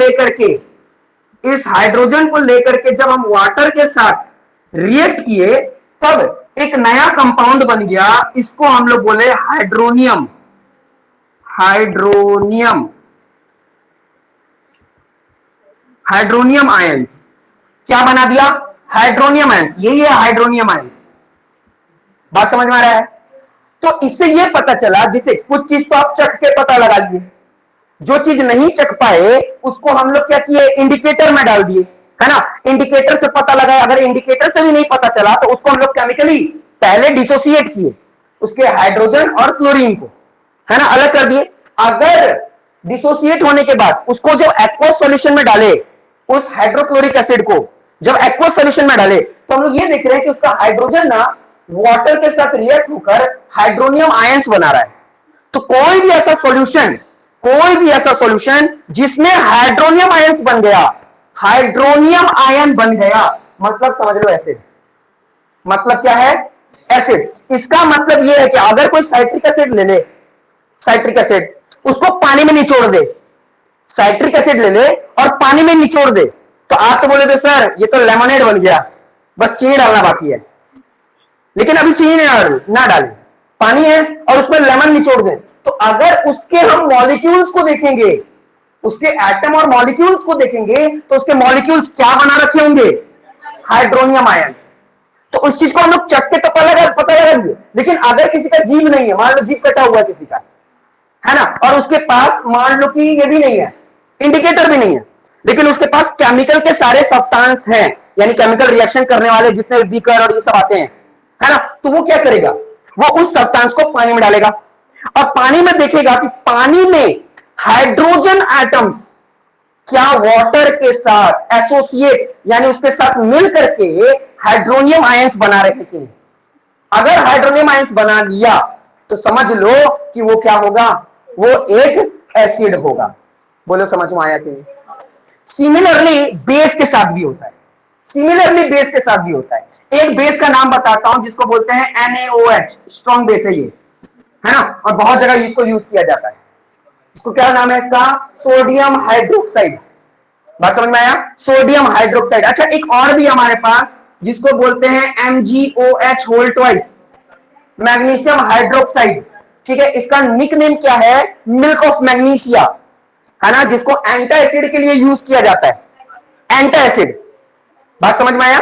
लेकर के जब हम वाटर के साथ रिएक्ट किए तब एक नया कंपाउंड बन गया, इसको हम लोग बोले हाइड्रोनियम। हाइड्रोनियम आयंस क्या बना दिया, हाइड्रोनियम आयंस, यही है हाइड्रोनियम आयंस। बात समझ में आ रहा है। तो इससे यह पता चला, जिसे कुछ चीज तो आप चख के पता लगा लिए, जो चीज नहीं चख पाए उसको हम लोग क्या किए, इंडिकेटर में डाल दिए, है ना, इंडिकेटर से पता लगा। अगर इंडिकेटर से भी नहीं पता चला तो उसको हम लोग केमिकली पहले डिसोसिएट किए, उसके हाइड्रोजन और क्लोरीन को, है ना, अलग कर दिए। अगर डिसोसिएट होने के बाद उसको जब एक्वस सॉल्यूशन में डाले, उस हाइड्रोक्लोरिक एसिड को जब एक्वस सॉल्यूशन में डाले, तो हम लोग ये देख रहे हैं कि उसका हाइड्रोजन ना वाटर के साथ रिएक्ट होकर हाइड्रोनियम आयंस बना रहा है। तो कोई भी ऐसा सॉल्यूशन जिसमें हाइड्रोनियम आयंस बन गया, हाइड्रोनियम आयन बन गया, मतलब समझ लो एसिड। मतलब क्या है, एसिड। इसका मतलब यह है कि अगर कोई साइट्रिक एसिड ले ले, साइट्रिक एसिड उसको पानी में निचोड़ दे, साइट्रिक एसिड ले ले और पानी में निचोड़ दे, तो आप तो बोले थे सर ये तो लेमनेड बन गया, बस चीनी डालना बाकी है। लेकिन अभी चीनी ना डालें, पानी है और उसमें लेमन निचोड़ दें, तो अगर उसके हम मॉलिक्यूल्स को देखेंगे, उसके एटम और मॉलिक्यूल्स को देखेंगे, तो उसके मॉलिक्यूल्स क्या बना रखे होंगे, हाइड्रोनियम आयंस। तो उस चीज को हम लोग चख के तो पता लगाएंगे। लेकिन अगर किसी का जीभ नहीं है, मान लो जीभ कटा हुआ है किसी का, है ना, और उसके पास मान लो कि ये भी नहीं है, इंडिकेटर भी नहीं है, लेकिन उसके पास केमिकल के सारे सब्सटेंस हैं, यानी केमिकल रिएक्शन करने वाले जितने बीकर और ये सब आते हैं, है ना, तो वो क्या करेगा, वो उस सब्सटेंस को पानी में डालेगा और पानी में देखेगा कि पानी में हाइड्रोजन एटम्स क्या वाटर के साथ एसोसिएट यानी उसके साथ मिल करके हाइड्रोनियम आयंस बना रहे हैं कि नहीं। अगर हाइड्रोनियम आयंस बना लिया तो समझ लो कि वो क्या होगा, वो एक एसिड होगा। बोलो समझ में आया कि नहीं। सिमिलरली बेस के साथ भी होता है, एक बेस का नाम बताता हूं जिसको बोलते हैं NaOH, स्ट्रॉन्ग बेस है ये, है ना, और बहुत जगह इसको यूज किया जाता है। इसको क्या नाम है इसका, सोडियम हाइड्रोक्साइड। बात समझ में आया, सोडियम हाइड्रोक्साइड। अच्छा, एक और भी हमारे पास जिसको बोलते हैं MgOH whole twice, magnesium hydroxide, ठीक है, इसका निक नेम क्या है, मिल्क ऑफ मैग्नीशिया, है ना, जिसको एंटा एसिड के लिए यूज किया जाता है, एंटा एसिड। बात समझ में आया,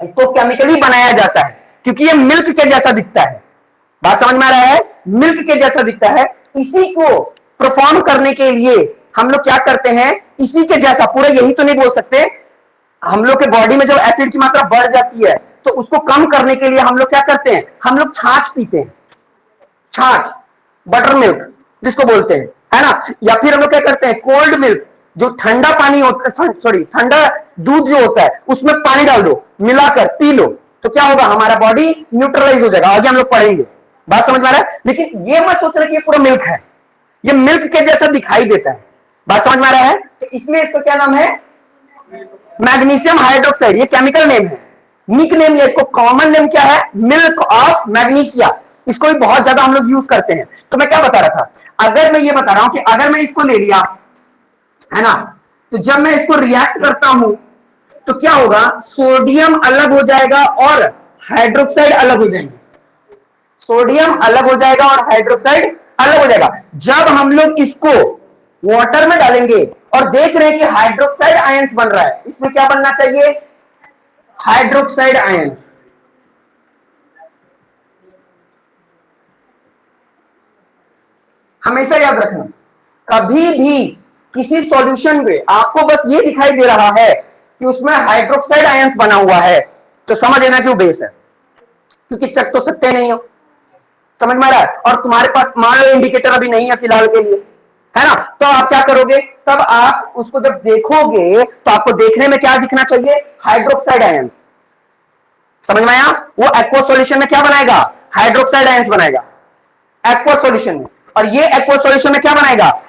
इसको केमिकली बनाया जाता है क्योंकि ये मिल्क के जैसा दिखता है। बात समझ में आ रहा है, मिल्क के जैसा दिखता है। इसी को परफॉर्म करने के लिए हम लोग क्या करते हैं, इसी के जैसा, पूरे यही तो नहीं बोल सकते, हम लोग के बॉडी में जब एसिड की मात्रा बढ़ जाती है तो उसको कम करने के लिए हम लोग क्या करते हैं, हम लोग छाछ पीते हैं, छाछ, बटर मिल्क जिसको बोलते हैं, है ना, या फिर हम लोग क्या करते हैं, कोल्ड मिल्क, जो ठंडा पानी होता है, सॉरी ठंडा दूध जो होता है उसमें पानी डाल दो, मिलाकर पी लो, तो क्या होगा, हमारा बॉडी न्यूट्रलाइज हो जाएगा। आगे हम लोग पढ़ेंगे। बात समझ में आ रहा है। लेकिन ये मत सोचना कि ये पूरा मिल्क है, ये मिल्क के जैसा दिखाई देता है। बात समझ में आ रहा है। तो इसमें इसका क्या नाम है, मैग्नीशियम हाइड्रोक्साइड, ये केमिकल नेम है, निक नेम है, इसको कॉमन नेम क्या है, मिल्क ऑफ मैग्नीशिया। इसको भी बहुत ज्यादा हम लोग यूज करते हैं। तो मैं क्या बता रहा था, अगर मैं ये बता रहा हूं कि अगर मैं इसको ले लिया है ना, तो जब मैं इसको रिएक्ट करता हूं तो क्या होगा, सोडियम अलग हो जाएगा और हाइड्रोक्साइड अलग हो जाएंगे, सोडियम अलग हो जाएगा और हाइड्रोक्साइड अलग हो जाएगा। जब हम लोग इसको वाटर में डालेंगे और देख रहे हैं कि हाइड्रोक्साइड आयंस बन रहा है, इसमें क्या बनना चाहिए, हाइड्रोक्साइड आयंस। हमेशा याद रखना, कभी भी किसी सॉल्यूशन में आपको बस ये दिखाई दे रहा है कि उसमें हाइड्रोक्साइड आयंस बना हुआ है, तो समझ लेना कि वो बेस है, क्योंकि चेक तो सकते नहीं हो। समझ में आ रहा है? और तुम्हारे पास मान लो इंडिकेटर अभी नहीं है फिलहाल के लिए, है ना, तो आप क्या करोगे, तब आप उसको जब देखोगे तो आपको देखने में क्या दिखना चाहिए, हाइड्रोक्साइड आयंस। समझ में आया? वो एक्वा सॉल्यूशन में क्या बनाएगा, हाइड्रोक्साइड आयंस बनाएगा एक्वा सॉल्यूशन में, और ये एक्वा सॉल्यूशन में क्या बनाएगा,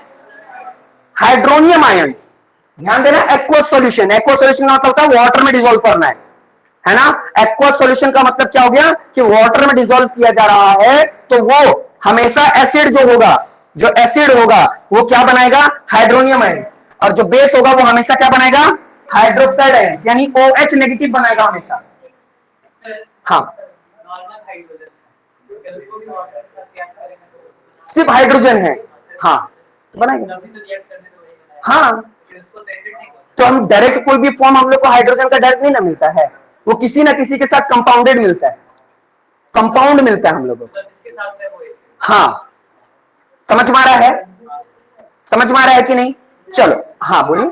हाइड्रोनियम आयंस। ध्यान देना, एक्वा सॉल्यूशन का मतलब होता है वाटर में डिसॉल्व करना है ना। एक्वा सॉल्यूशन का मतलब क्या हो गया कि वाटर में डिसॉल्व किया जा रहा है, तो वो हमेशा एसिड जो होगा, जो एसिड होगा वो क्या बनाएगा, हाइड्रोनियम आयंस, और जो बेस होगा वो हमेशा क्या बनाएगा, हाइड्रोक्साइड आयंस, यानी OH नेगेटिव बनाएगा हमेशा। हाँ, सिर्फ हाइड्रोजन है, हाँ तो बनाएगा। हाँ, तो हम डायरेक्ट कोई भी फॉर्म हम लोग को हाइड्रोजन का डायरेक्ट नहीं ना मिलता है, वो किसी ना किसी के साथ कंपाउंडेड मिलता है, कंपाउंड मिलता है हम लोगों को। हाँ, समझ में आ रहा है, समझ में आ रहा है कि नहीं? चलो हाँ बोलिए।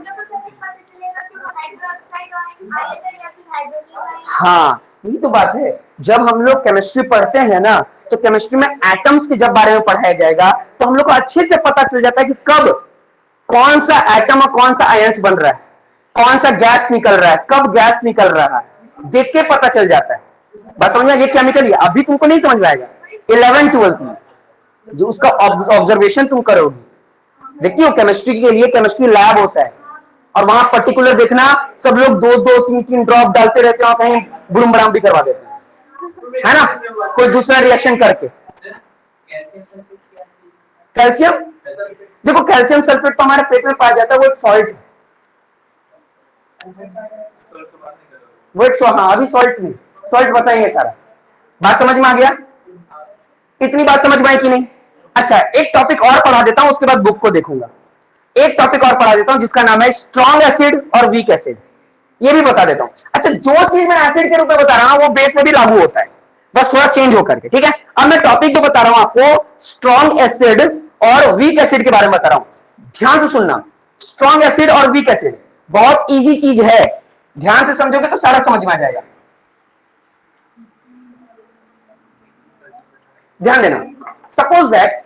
हाँ, यही तो बात है, जब हम लोग केमिस्ट्री पढ़ते हैं ना, तो केमिस्ट्री में एटम्स के जब बारे में पढ़ाया जाएगा तो हम लोग को अच्छे से पता चल जाता है कि कब कौन सा एटम और कौन सा आयंस बन रहा है, कौन सा गैस निकल रहा है, कब गैस निकल रहा है, देख के पता चल जाता है। बस समझ में, ये केमिकल है, अभी तुमको नहीं समझ में आएगा, 11th-12th में जो उसका ऑब्जर्वेशन तुम करोगे। देखती हो, केमिस्ट्री के लिए केमिस्ट्री लैब होता है, और वहां पर्टिकुलर देखना, सब लोग 2-2, 3-3 ड्रॉप डालते रहते हैं और कहीं बुड़म बड़ाम भी करवा देते हैं, है ना, कोई दूसरा रिएक्शन करके। कैल्शियम, देखो कैल्शियम सल्फेट तो हमारे पेट में पाया जाता है, वो एक सॉल्ट है, वो एक हाँ अभी सॉल्ट नहीं, सॉल्ट बताएंगे सारा। बात समझ में आ गया? इतनी बात समझ में आई कि नहीं? अच्छा, एक टॉपिक और पढ़ा देता हूं, उसके बाद बुक को देखूंगा। एक टॉपिक और पढ़ा देता हूं जिसका नाम है स्ट्रॉन्ग एसिड और वीक एसिड, ये भी बता देता हूं। अच्छा, जो चीज मैं एसिड के रूप में बता रहा हूं वो बेस में भी लागू होता है, बस थोड़ा चेंज होकर के, ठीक है। अब मैं टॉपिक जो बता रहा हूं आपको, स्ट्रॉन्ग एसिड और वीक एसिड के बारे में बता रहा हूं, ध्यान से सुनना। स्ट्रॉन्ग एसिड और वीक एसिड बहुत इजी चीज है, ध्यान से समझोगे तो सारा समझ में आ जाएगा। ध्यान देना, सपोज दैट,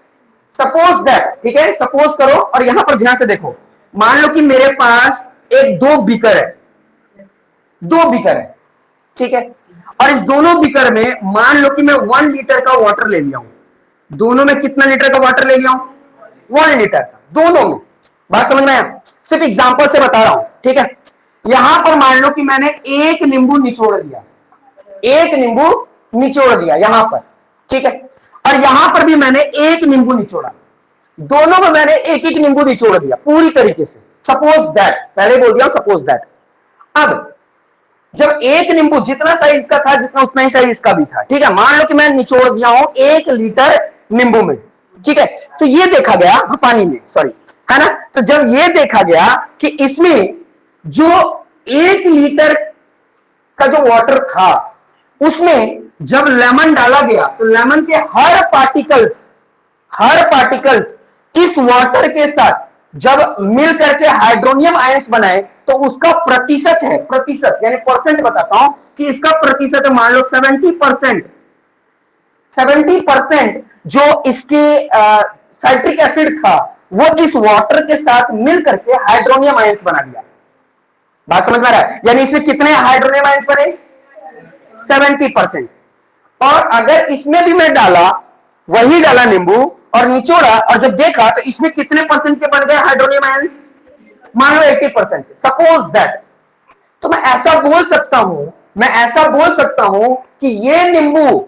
ठीक है, सपोज करो, और यहां पर ध्यान से देखो, मान लो कि मेरे पास एक दो बीकर है, ठीक है, और इस दोनों बीकर में मान लो कि मैं 1 लीटर का वाटर ले लिया हूं, दोनों में कितना लीटर का वाटर ले लिया हूं, 1 लीटर का, दोनों में। बात समझ में आया? सिर्फ एग्जांपल से बता रहा हूं, ठीक है। यहां पर मान लो कि मैंने एक नींबू निचोड़ दिया यहां पर, ठीक है, और यहां पर भी मैंने एक नींबू निचोड़ा, दोनों में मैंने एक एक नींबू निचोड़ दिया पूरी तरीके से। सपोज दैट, पहले बोल दिया सपोज दैट। अब जब एक नींबू जितना साइज का था, जितना उतना ही साइज इसका भी था, ठीक है, मान लो कि मैं निचोड़ दिया हूं 1 लीटर नींबू में, ठीक है, तो ये देखा गया, पानी में, सॉरी, है ना, तो जब ये देखा गया कि इसमें जो 1 लीटर का जो वाटर था उसमें जब लेमन डाला गया तो लेमन के हर पार्टिकल्स इस वाटर के साथ जब मिल करके हाइड्रोनियम आयंस बनाए, तो उसका प्रतिशत यानी परसेंट बताता हूं कि इसका प्रतिशत है, मान लो 70% जो इसके साइट्रिक एसिड था वो इस वाटर के साथ मिल करके हाइड्रोनियम आयंस बना दिया। बात समझ में आ रहा है? यानी इसमें कितने हाइड्रोनियम आयंस बने, 70%। और अगर इसमें भी मैं वही डाला नींबू और निचोड़ा, और जब देखा तो इसमें कितने परसेंट के बन गए हाइड्रोनियम आयंस, मान लो 80%। सपोज दैट तो मैं ऐसा बोल सकता हूं, मैं ऐसा बोल सकता हूं कि ये नींबू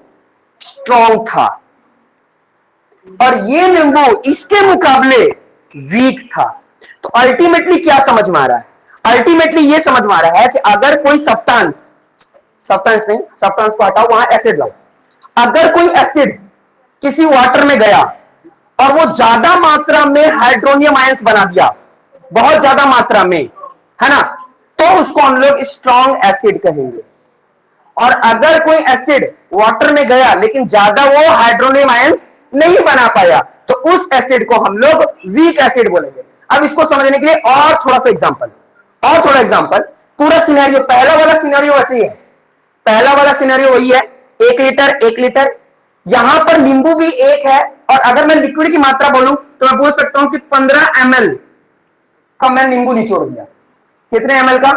स्ट्रॉन्ग था और ये नींबू इसके मुकाबले वीक था। तो अल्टीमेटली क्या समझ में आ रहा है? अल्टीमेटली ये समझ में आ रहा है कि अगर कोई सब्सटेंस, सब्सटेंस नहीं, सब्सटेंस को हटाओ, वहां एसिड लाओ। अगर कोई एसिड किसी वाटर में गया और वो ज्यादा मात्रा में हाइड्रोनियम आयंस बना दिया, बहुत ज्यादा मात्रा में, है ना, तो उसको हम लोग स्ट्रॉन्ग एसिड कहेंगे। और अगर कोई एसिड वाटर में गया लेकिन ज्यादा वो हाइड्रोनियम आयंस नहीं बना पाया, तो उस एसिड को हम लोग वीक एसिड बोलेंगे। अब इसको समझने के लिए और थोड़ा सा एग्जांपल, और थोड़ा एग्जांपल। पूरा सिनेरियो, पहला वाला सिनेरियो वैसे ही है, पहला वाला सिनेरियो वही है, 1 लीटर 1 लीटर, यहां पर नींबू भी 1 है, और अगर मैं लिक्विड की मात्रा बोलूं तो मैं बोल सकता हूं कि 15 ml का मैं नींबू निचोड़ दिया। कितने ml का?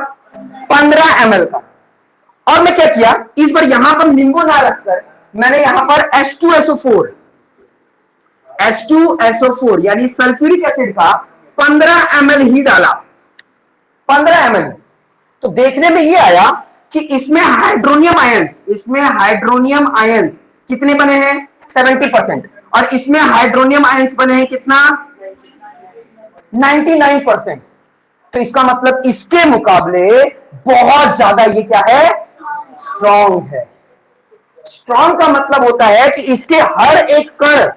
15 ml का। और मैं क्या किया, इस बार यहां पर नींबू ना रखकर मैंने यहां पर H2SO4 यानी सल्फ्यूरिक एसिड का 15 ml ही डाला, 15 ml। तो देखने में ये आया कि इसमें हाइड्रोनियम आयंस, इसमें हाइड्रोनियम आयंस कितने बने हैं? 70%। और इसमें हाइड्रोनियम आयंस बने हैं कितना? 99%। तो इसका मतलब इसके मुकाबले बहुत ज्यादा ये क्या है? स्ट्रॉन्ग है। स्ट्रॉन्ग का मतलब होता है कि इसके हर एक कण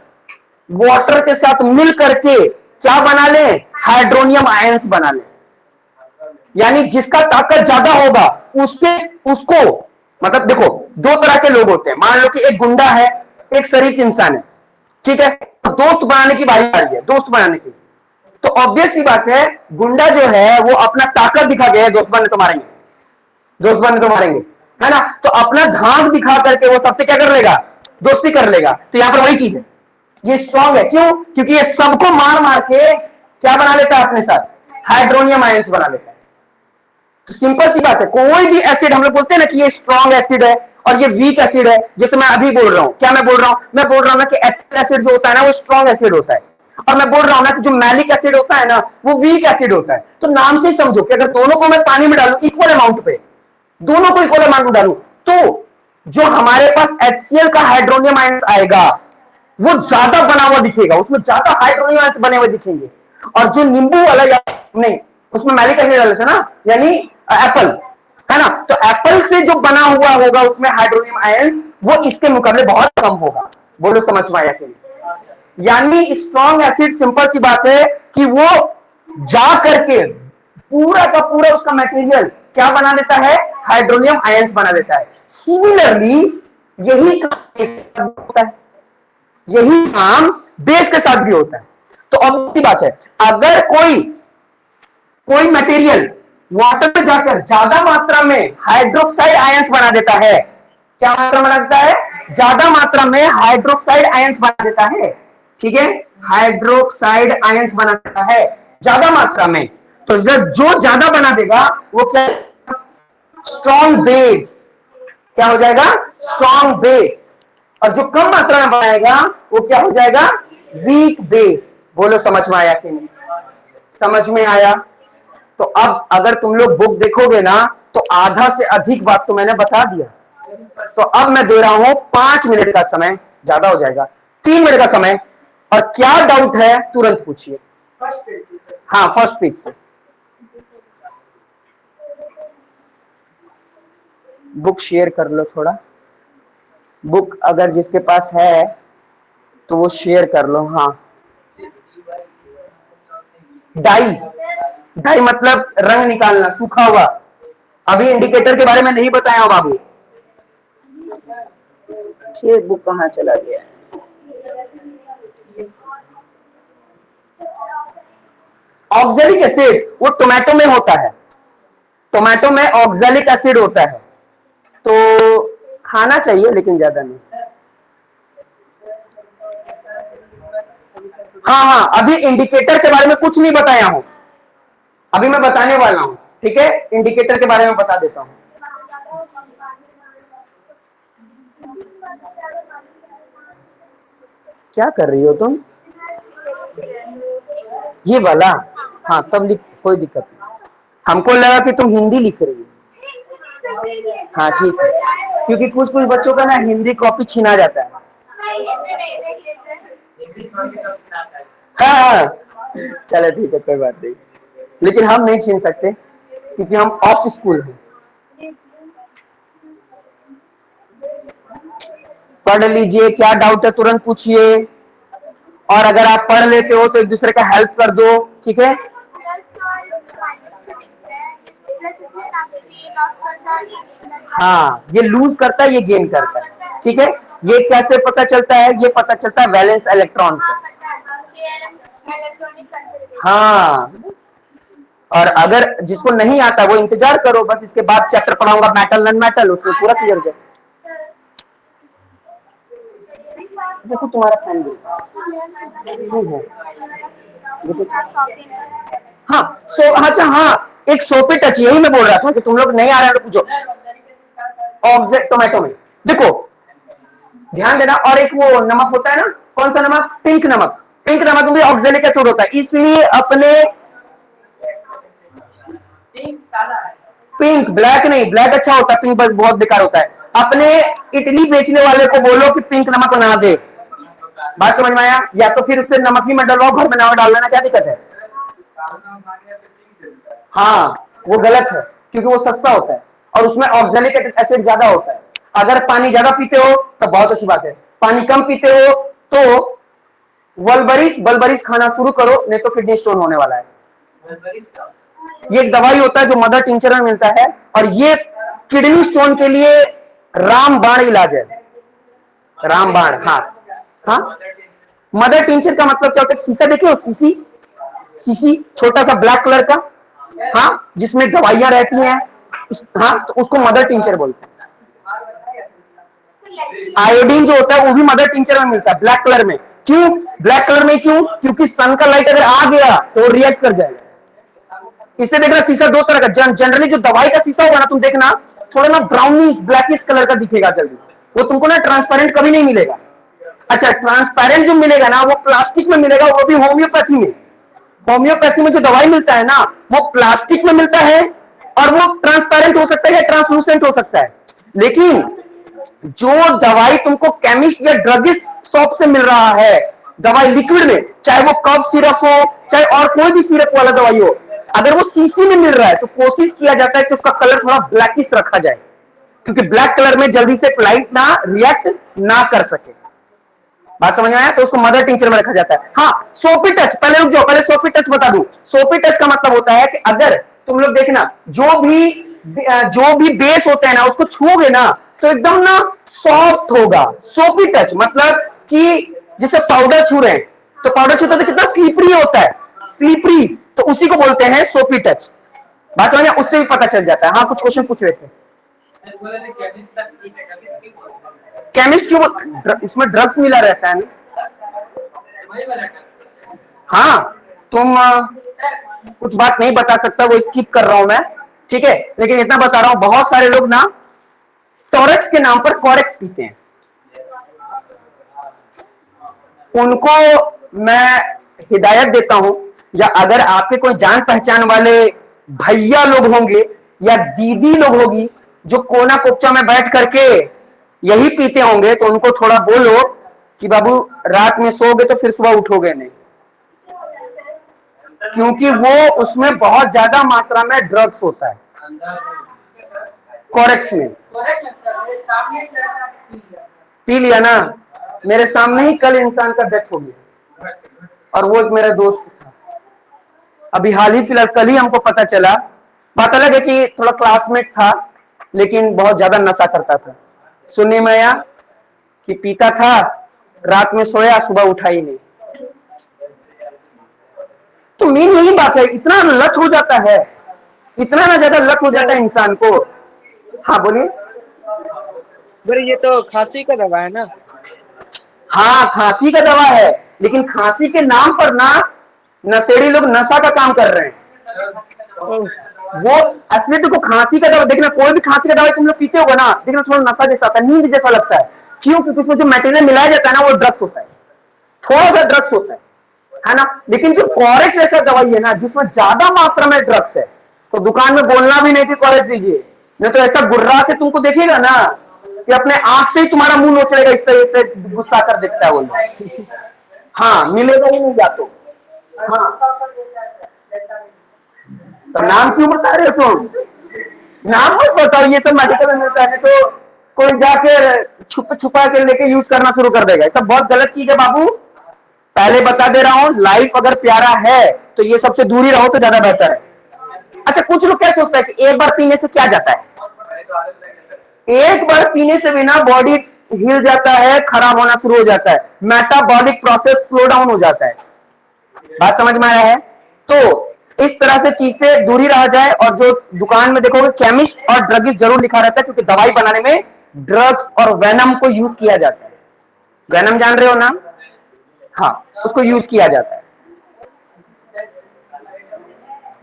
वाटर के साथ मिल करके क्या बना ले? हाइड्रोनियम आयंस बना ले। यानी जिसका ताकत ज्यादा होगा उसको, मतलब देखो, दो तरह के लोग होते हैं। मान लो कि एक गुंडा है, एक शरीफ इंसान है, ठीक है, तो दोस्त बनाने की बारी आ रही है, दोस्त बनाने की। तो ऑब्वियस सी बात है, गुंडा जो है वो अपना ताकत दिखा के दोस्त बनने तो मारेंगे, दोस्त बनने तो मारेंगे, है ना। तो अपना धाक दिखा करके वो सबसे क्या कर लेगा? दोस्ती कर लेगा। तो यहां पर वही चीज है, ये स्ट्रॉन्ग है। क्यों? क्योंकि ये सबको मार मार के क्या बना लेता है अपने साथ? हाइड्रोनियम आयंस बना लेता है। तो सिंपल सी बात है, कोई भी एसिड हम लोग बोलते हैं ना कि ये स्ट्रॉन्ग एसिड है और ये वीक एसिड है। जैसे मैं अभी बोल रहा हूं, क्या मैं बोल रहा हूं? मैं बोल रहा हूं ना कि एसिड एसिड जो होता है ना वो स्ट्रॉन्ग एसिड होता है, और मैं बोल रहा हूं ना कि जो मैलिक एसिड होता है ना वो वीक एसिड होता है। तो नाम से समझो कि अगर दोनों को मैं पानी में डालूं इक्वल अमाउंट पे, दोनों को इक्वल अमाउंट में डालूं, तो जो हमारे पास HCl का हाइड्रोनियम आयंस आएगा वो ज्यादा बना हुआ दिखेगा, उसमें ज्यादा हाइड्रोनियम आयंस बने हुए दिखेंगे। और जो नींबू वाला या नहीं, उसमें मैलिक एसिड डाले थे ना, यानी एप्पल, है ना, तो एप्पल से जो बना हुआ होगा उसमें हाइड्रोनियम आयंस वो इसके मुकाबले बहुत कम होगा। बोलो समझ में आया कि नहीं? यानी स्ट्रॉन्ग एसिड, सिंपल सी बात है कि वो जा करके पूरा का पूरा उसका मटेरियल क्या बना देता है? हाइड्रोनियम आयंस बना देता है। सिमिलरली यही काम होता है, यही काम बेस के साथ भी होता है। तो अब की बात है, अगर कोई मटेरियल वाटर में जाकर ज्यादा मात्रा में हाइड्रोक्साइड आयंस बना देता है, क्या मात्रा बना देता है? ज्यादा मात्रा में हाइड्रोक्साइड आयंस बना देता है, ठीक है, हाइड्रोक्साइड आयंस बना देता है ज्यादा मात्रा में। तो जो ज्यादा बना देगा वो क्या? Strong base. क्या हो जाएगा? Strong base. और जो कम मात्रा में बनाएगा वो क्या हो जाएगा? Weak base. बोलो समझ में आया कि नहीं? समझ में आया? तो अब अगर तुम लोग बुक देखोगे ना तो आधा से अधिक बात तो मैंने बता दिया। तो अब मैं दे रहा हूं 5 मिनट का समय, ज्यादा हो जाएगा, 3 मिनट का समय, और क्या डाउट है तुरंत पूछिए। हाँ, फर्स्ट पेज से बुक शेयर कर लो थोड़ा। बुक अगर जिसके पास है तो वो शेयर कर लो। हाँ, डाई, डाई मतलब रंग निकालना, सूखा हुआ। अभी इंडिकेटर के बारे में नहीं बताया हूं बाबू। ये बुक कहां चला गया? ऑक्जेलिक एसिड वो टोमेटो में होता है, टोमेटो में ऑक्जेलिक एसिड होता है, तो खाना चाहिए लेकिन ज्यादा नहीं। हाँ हाँ, अभी इंडिकेटर के बारे में कुछ नहीं बताया हूं, अभी मैं बताने वाला हूं, ठीक है। इंडिकेटर के बारे में बता देता हूं। क्या कर रही हो तुम? ये वाला? हाँ, तब लिख, कोई दिक्कत नहीं। हमको लगा कि तुम हिंदी लिख रही हो। हाँ ठीक है, क्योंकि कुछ कुछ बच्चों का ना हिंदी कॉपी छीना जाता है। हाँ हाँ, चलो ठीक है, कोई बात नहीं, लेकिन हम नहीं छीन सकते क्योंकि हम ऑफ स्कूल हैं। पढ़ लीजिए, क्या डाउट है तुरंत पूछिए, और अगर आप पढ़ लेते हो तो एक दूसरे का हेल्प कर दो, ठीक है। हाँ, ये लूज करता है, ये गेन करता है, ठीक है। ये कैसे पता चलता है? ये पता चलता है वैलेंस इलेक्ट्रॉन से। हाँ, और अगर जिसको नहीं आता वो इंतजार करो, बस इसके बाद चैप्टर पढ़ाऊंगा मेटल नॉन मेटल, उसमें पूरा क्लियर हो जाए। देखो तुम्हारा फैन है। हाँ सो अच्छा, हाँ एक सोपी टच, यही मैं बोल रहा था कि तुम लोग नहीं आ रहे हैं तो पूछो। ऑब्जेक्ट टोमेटो में देखो, ध्यान देना, और एक वो नमक होता है ना, कौन सा नमक? पिंक नमक। पिंक नमक में भी ऑक्जेलिक एसिड होता है, इसलिए अपने पिंक, ब्लैक नहीं, ब्लैक अच्छा होता है, पिंक बस बहुत बेकार होता है। अपने इडली बेचने वाले को बोलो कि पिंक नमक बना दे, बात समझ में आया? या तो फिर उससे नमक ही मत डलवाओ, घर में नमक डाल देना, क्या दिक्कत है? हाँ, वो गलत है क्योंकि वो सस्ता होता है और उसमें ऑक्जेलिक एसिड ज्यादा होता है। अगर पानी ज्यादा पीते हो तो बहुत अच्छी बात है, पानी कम पीते हो तो बल्बरिस खाना शुरू करो, नहीं तो किडनी स्टोन होने वाला है। ये एक दवाई होता है जो मदर टिंचर में मिलता है, और ये किडनी स्टोन के लिए रामबाण इलाज है। रामबाण, हाँ हाँ। मदर टिंचर का मतलब क्या होता है? शीशा देखे हो, शीशी, शीशी छोटा सा ब्लैक कलर का, हाँ, जिसमें दवाइयां रहती हैं, हाँ, तो उसको मदर टिंचर बोलते हैं। आयोडीन जो होता है वो भी मदर टिंचर में मिलता है, ब्लैक कलर में। क्यों ब्लैक कलर में? क्यों? क्योंकि सन का लाइट अगर आ गया तो रिएक्ट कर जाएगा। इससे देखना, शीशा दो तरह का, जनरली जो दवाई का शीशा होगा ना, तुम देखना थोड़ा ना ब्राउनिश ब्लैकिश कलर का दिखेगा जल्दी, वो तुमको ना ट्रांसपेरेंट कभी नहीं मिलेगा। अच्छा, ट्रांसपेरेंट जो मिलेगा ना वो प्लास्टिक में मिलेगा, वो भी होम्योपैथी में। होम्योपैथी में जो दवाई मिलता है ना वो प्लास्टिक में मिलता है, और वो ट्रांसपेरेंट हो सकता है या ट्रांसलूसेंट हो सकता है। लेकिन जो दवाई तुमको केमिस्ट या ड्रगिस्ट शॉप से मिल रहा है, दवाई लिक्विड में, चाहे वो कफ सिरप हो, चाहे और कोई भी सिरप वाला दवाई हो, अगर वो शीशी में मिल रहा है तो कोशिश किया जाता है कि उसका कलर थोड़ा ब्लैकिश रखा जाए, क्योंकि ब्लैक कलर में जल्दी से लाइट ना रिएक्ट ना कर सके। बात समझ में आया? तो उसको मदर टिंचर में रखा जाता है। हाँ, सोपी टच, पहले रुक जाओ, पहले सोपी टच बता दूं। सोपी टच का मतलब होता है कि अगर तुम लोग देखना, जो भी बेस होता है ना, उसको छूओगे ना तो एकदम ना सॉफ्ट होगा। सोपी टच मतलब कि जैसे पाउडर छू रहे हैं, तो पाउडर छूते तो कितना स्लिपरी होता है, स्लिपरी, तो उसी को बोलते हैं सोपी टच। बात समझ में? उससे भी पता चल जाता है। हाँ, कुछ क्वेश्चन पूछ रहे थे। केमिस्ट क्यों? इसमें ड्रग्स मिला रहता है ना। हाँ, तुम कुछ बात नहीं बता सकता, वो स्किप कर रहा हूं मैं, ठीक है, लेकिन इतना बता रहा हूं, बहुत सारे लोग ना टॉरेक्स के नाम पर कॉरेक्स पीते हैं। उनको मैं हिदायत देता हूं, या अगर आपके कोई जान पहचान वाले भैया लोग होंगे या दीदी लोग होगी जो कोना कोपचा में बैठ करके यही पीते होंगे, तो उनको थोड़ा बोलो कि बाबू रात में सोओगे तो फिर सुबह उठोगे नहीं, क्योंकि वो उसमें बहुत ज्यादा मात्रा में ड्रग्स होता है कॉरेक्स में। पी लिया ना, मेरे सामने ही कल इंसान का डेथ हो गया, और वो एक मेरा दोस्त था, अभी हाल ही फिलहाल कल ही हमको पता चला। बात अलग है कि थोड़ा क्लासमेट था, लेकिन बहुत ज्यादा नशा करता था। सुनने में आया कि पीता था, रात में सोया, सुबह उठा ही नहीं। तो मेन यही बात है, इतना लत हो जाता है, इतना ना ज्यादा लत हो जाता है इंसान को। हाँ बोलिए। बोले ये तो खांसी का दवा है ना? हाँ, खांसी का दवा है, लेकिन खांसी के नाम पर ना नशेड़ी लोग नशा का काम कर रहे हैं। वो असली तो खांसी का दवा देखना, कोई भी खांसी का दवाई तुम लोग पीते होगा ना, देखना थोड़ा नशा जैसा आता है, नींद जैसा लगता है। क्यों? क्योंकि उसमें जो मटेरियल मिलाया जाता है ना वो ड्रग्स होता है, थोड़ा सा ड्रग्स होता है ना। लेकिन जो कॉरेक्स ऐसा दवाई है ना जिसमें ज्यादा मात्रा में ड्रग्स है, तो दुकान में बोलना भी नहीं कि कॉरेक्स दीजिए, नहीं तो ऐसा गुर्रा के तुमको देखेगा ना कि अपने आंख से ही तुम्हारा मुंह नोचेगा, इस तरह से गुस्सा कर देखता है वो लोग। हाँ, मिलेगा ही नहीं या तो। हाँ, तो नाम क्यों बता रहे हो तुम? नाम मत बताओ, ये सब मेडिकल में मिलता है तो कोई जाकर छुप छुपा के लेके यूज करना शुरू कर देगा। ये सब बहुत गलत चीज है बाबू, पहले बता दे रहा हूं। लाइफ अगर प्यारा है तो ये सबसे दूर ही रहो तो ज्यादा बेहतर है। अच्छा, कुछ लोग क्या सोचते हैं कि एक बार पीने से क्या जाता है? एक बार पीने से बिना बॉडी हिल जाता है, खराब होना शुरू हो जाता है, मेटाबॉलिक प्रोसेस स्लो डाउन हो जाता है। बात समझ में आया है? तो इस तरह से चीज से दूरी रहा जाए। और जो दुकान में देखोगे केमिस्ट और ड्रगिस्ट जरूर लिखा रहता है, क्योंकि दवाई बनाने में ड्रग्स और वेनम को यूज किया जाता है। वेनम जान रहे हो ना? हाँ, उसको यूज किया जाता है।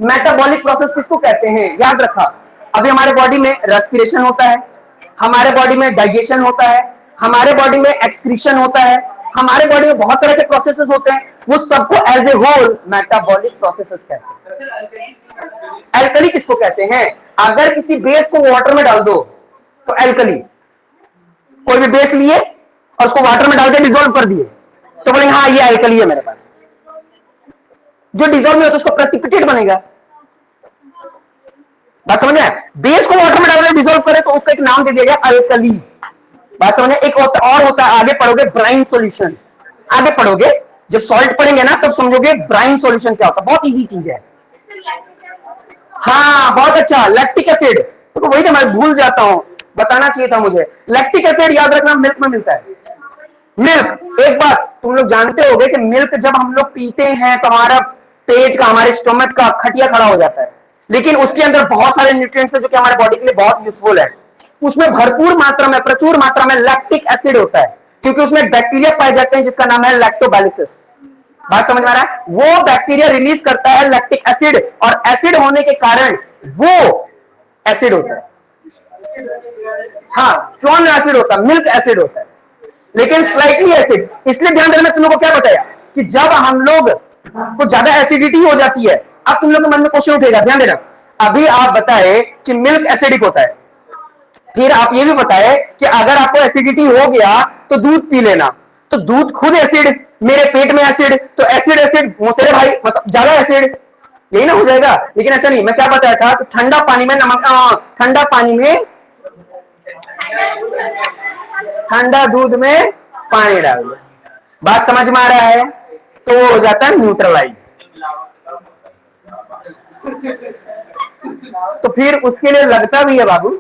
मेटाबॉलिक प्रोसेस किसको कहते हैं? याद रखा, अभी हमारे बॉडी में रेस्पिरेशन होता है, हमारे बॉडी में डाइजेशन होता है, हमारे बॉडी में एक्सक्रीशन होता है, हमारे बॉडी में बहुत तरह के प्रोसेसेस होते हैं। वो सबको as a whole metabolic processes कहते हैं। एल्कली किसको कहते हैं? अगर किसी बेस को वाटर में डाल दो तो एल्कली। कोई भी बेस लिए और उसको वाटर में डाल के डिजोल्व कर दिए तो बोले हाँ ये एल्कली है मेरे पास। जो डिजोल्व नहीं होता उसको प्रेसिपिटेट बनेगा। बात समझ में? बेस को वाटर में डालकर डिजोल्व करे तो उसका एक नाम दे दिया गया अल्कली। बात समझ में? एक और होता है, आगे पढ़ोगे ब्राइन सॉल्यूशन। आगे पढ़ोगे, जब सॉल्ट पढ़ेंगे ना तब समझोगे ब्राइन सॉल्यूशन क्या होता है। बहुत इजी चीज है। हाँ, बहुत अच्छा, लैक्टिक एसिड। तो वही तो मैं भूल जाता हूं, बताना चाहिए था मुझे। लैक्टिक एसिड याद रखना मिल्क में मिलता है। मिल्क, एक बात तुम लोग जानते होगे कि मिल्क जब हम लोग पीते हैं तो हमारा पेट का, हमारे स्टोमक का खटिया खड़ा हो जाता है, लेकिन उसके अंदर बहुत सारे न्यूट्रिएंट्स हैं जो कि हमारे बॉडी के लिए बहुत यूजफुल है। उसमें भरपूर मात्रा में, प्रचुर मात्रा में लैक्टिक एसिड होता है, क्योंकि उसमें बैक्टीरिया पाए जाते हैं जिसका नाम है लैक्टोबैलिसिस। बात समझ में आ रहा है? वो बैक्टीरिया रिलीज करता है लैक्टिक एसिड, और एसिड होने के कारण वो एसिड होता है। हाँ, कौन एसिड होता है? मिल्क एसिड होता है, लेकिन स्लाइटली एसिड। इसलिए ध्यान देना, तुम लोग को क्या बताया कि जब हम लोग को ज्यादा एसिडिटी हो जाती है, अब तुम लोग के मन में क्वेश्चन उठेगा, ध्यान देना। अभी आप बताए कि मिल्क एसिडिक होता है, फिर आप ये भी बताए कि अगर आपको एसिडिटी हो गया तो दूध पी लेना। तो दूध खुद एसिड, मेरे पेट में एसिड, तो एसिड एसिड मोसेरे भाई, मतलब ज्यादा एसिड, यही ना हो जाएगा। लेकिन ऐसा नहीं, मैं क्या बताया था कि ठंडा पानी में नमक, ठंडा पानी में, ठंडा दूध में पानी डाल दो। बात समझ में आ रहा है? तो वो हो जाता है न्यूट्रलाइज। तो फिर उसके लिए लगता भी है बाबू।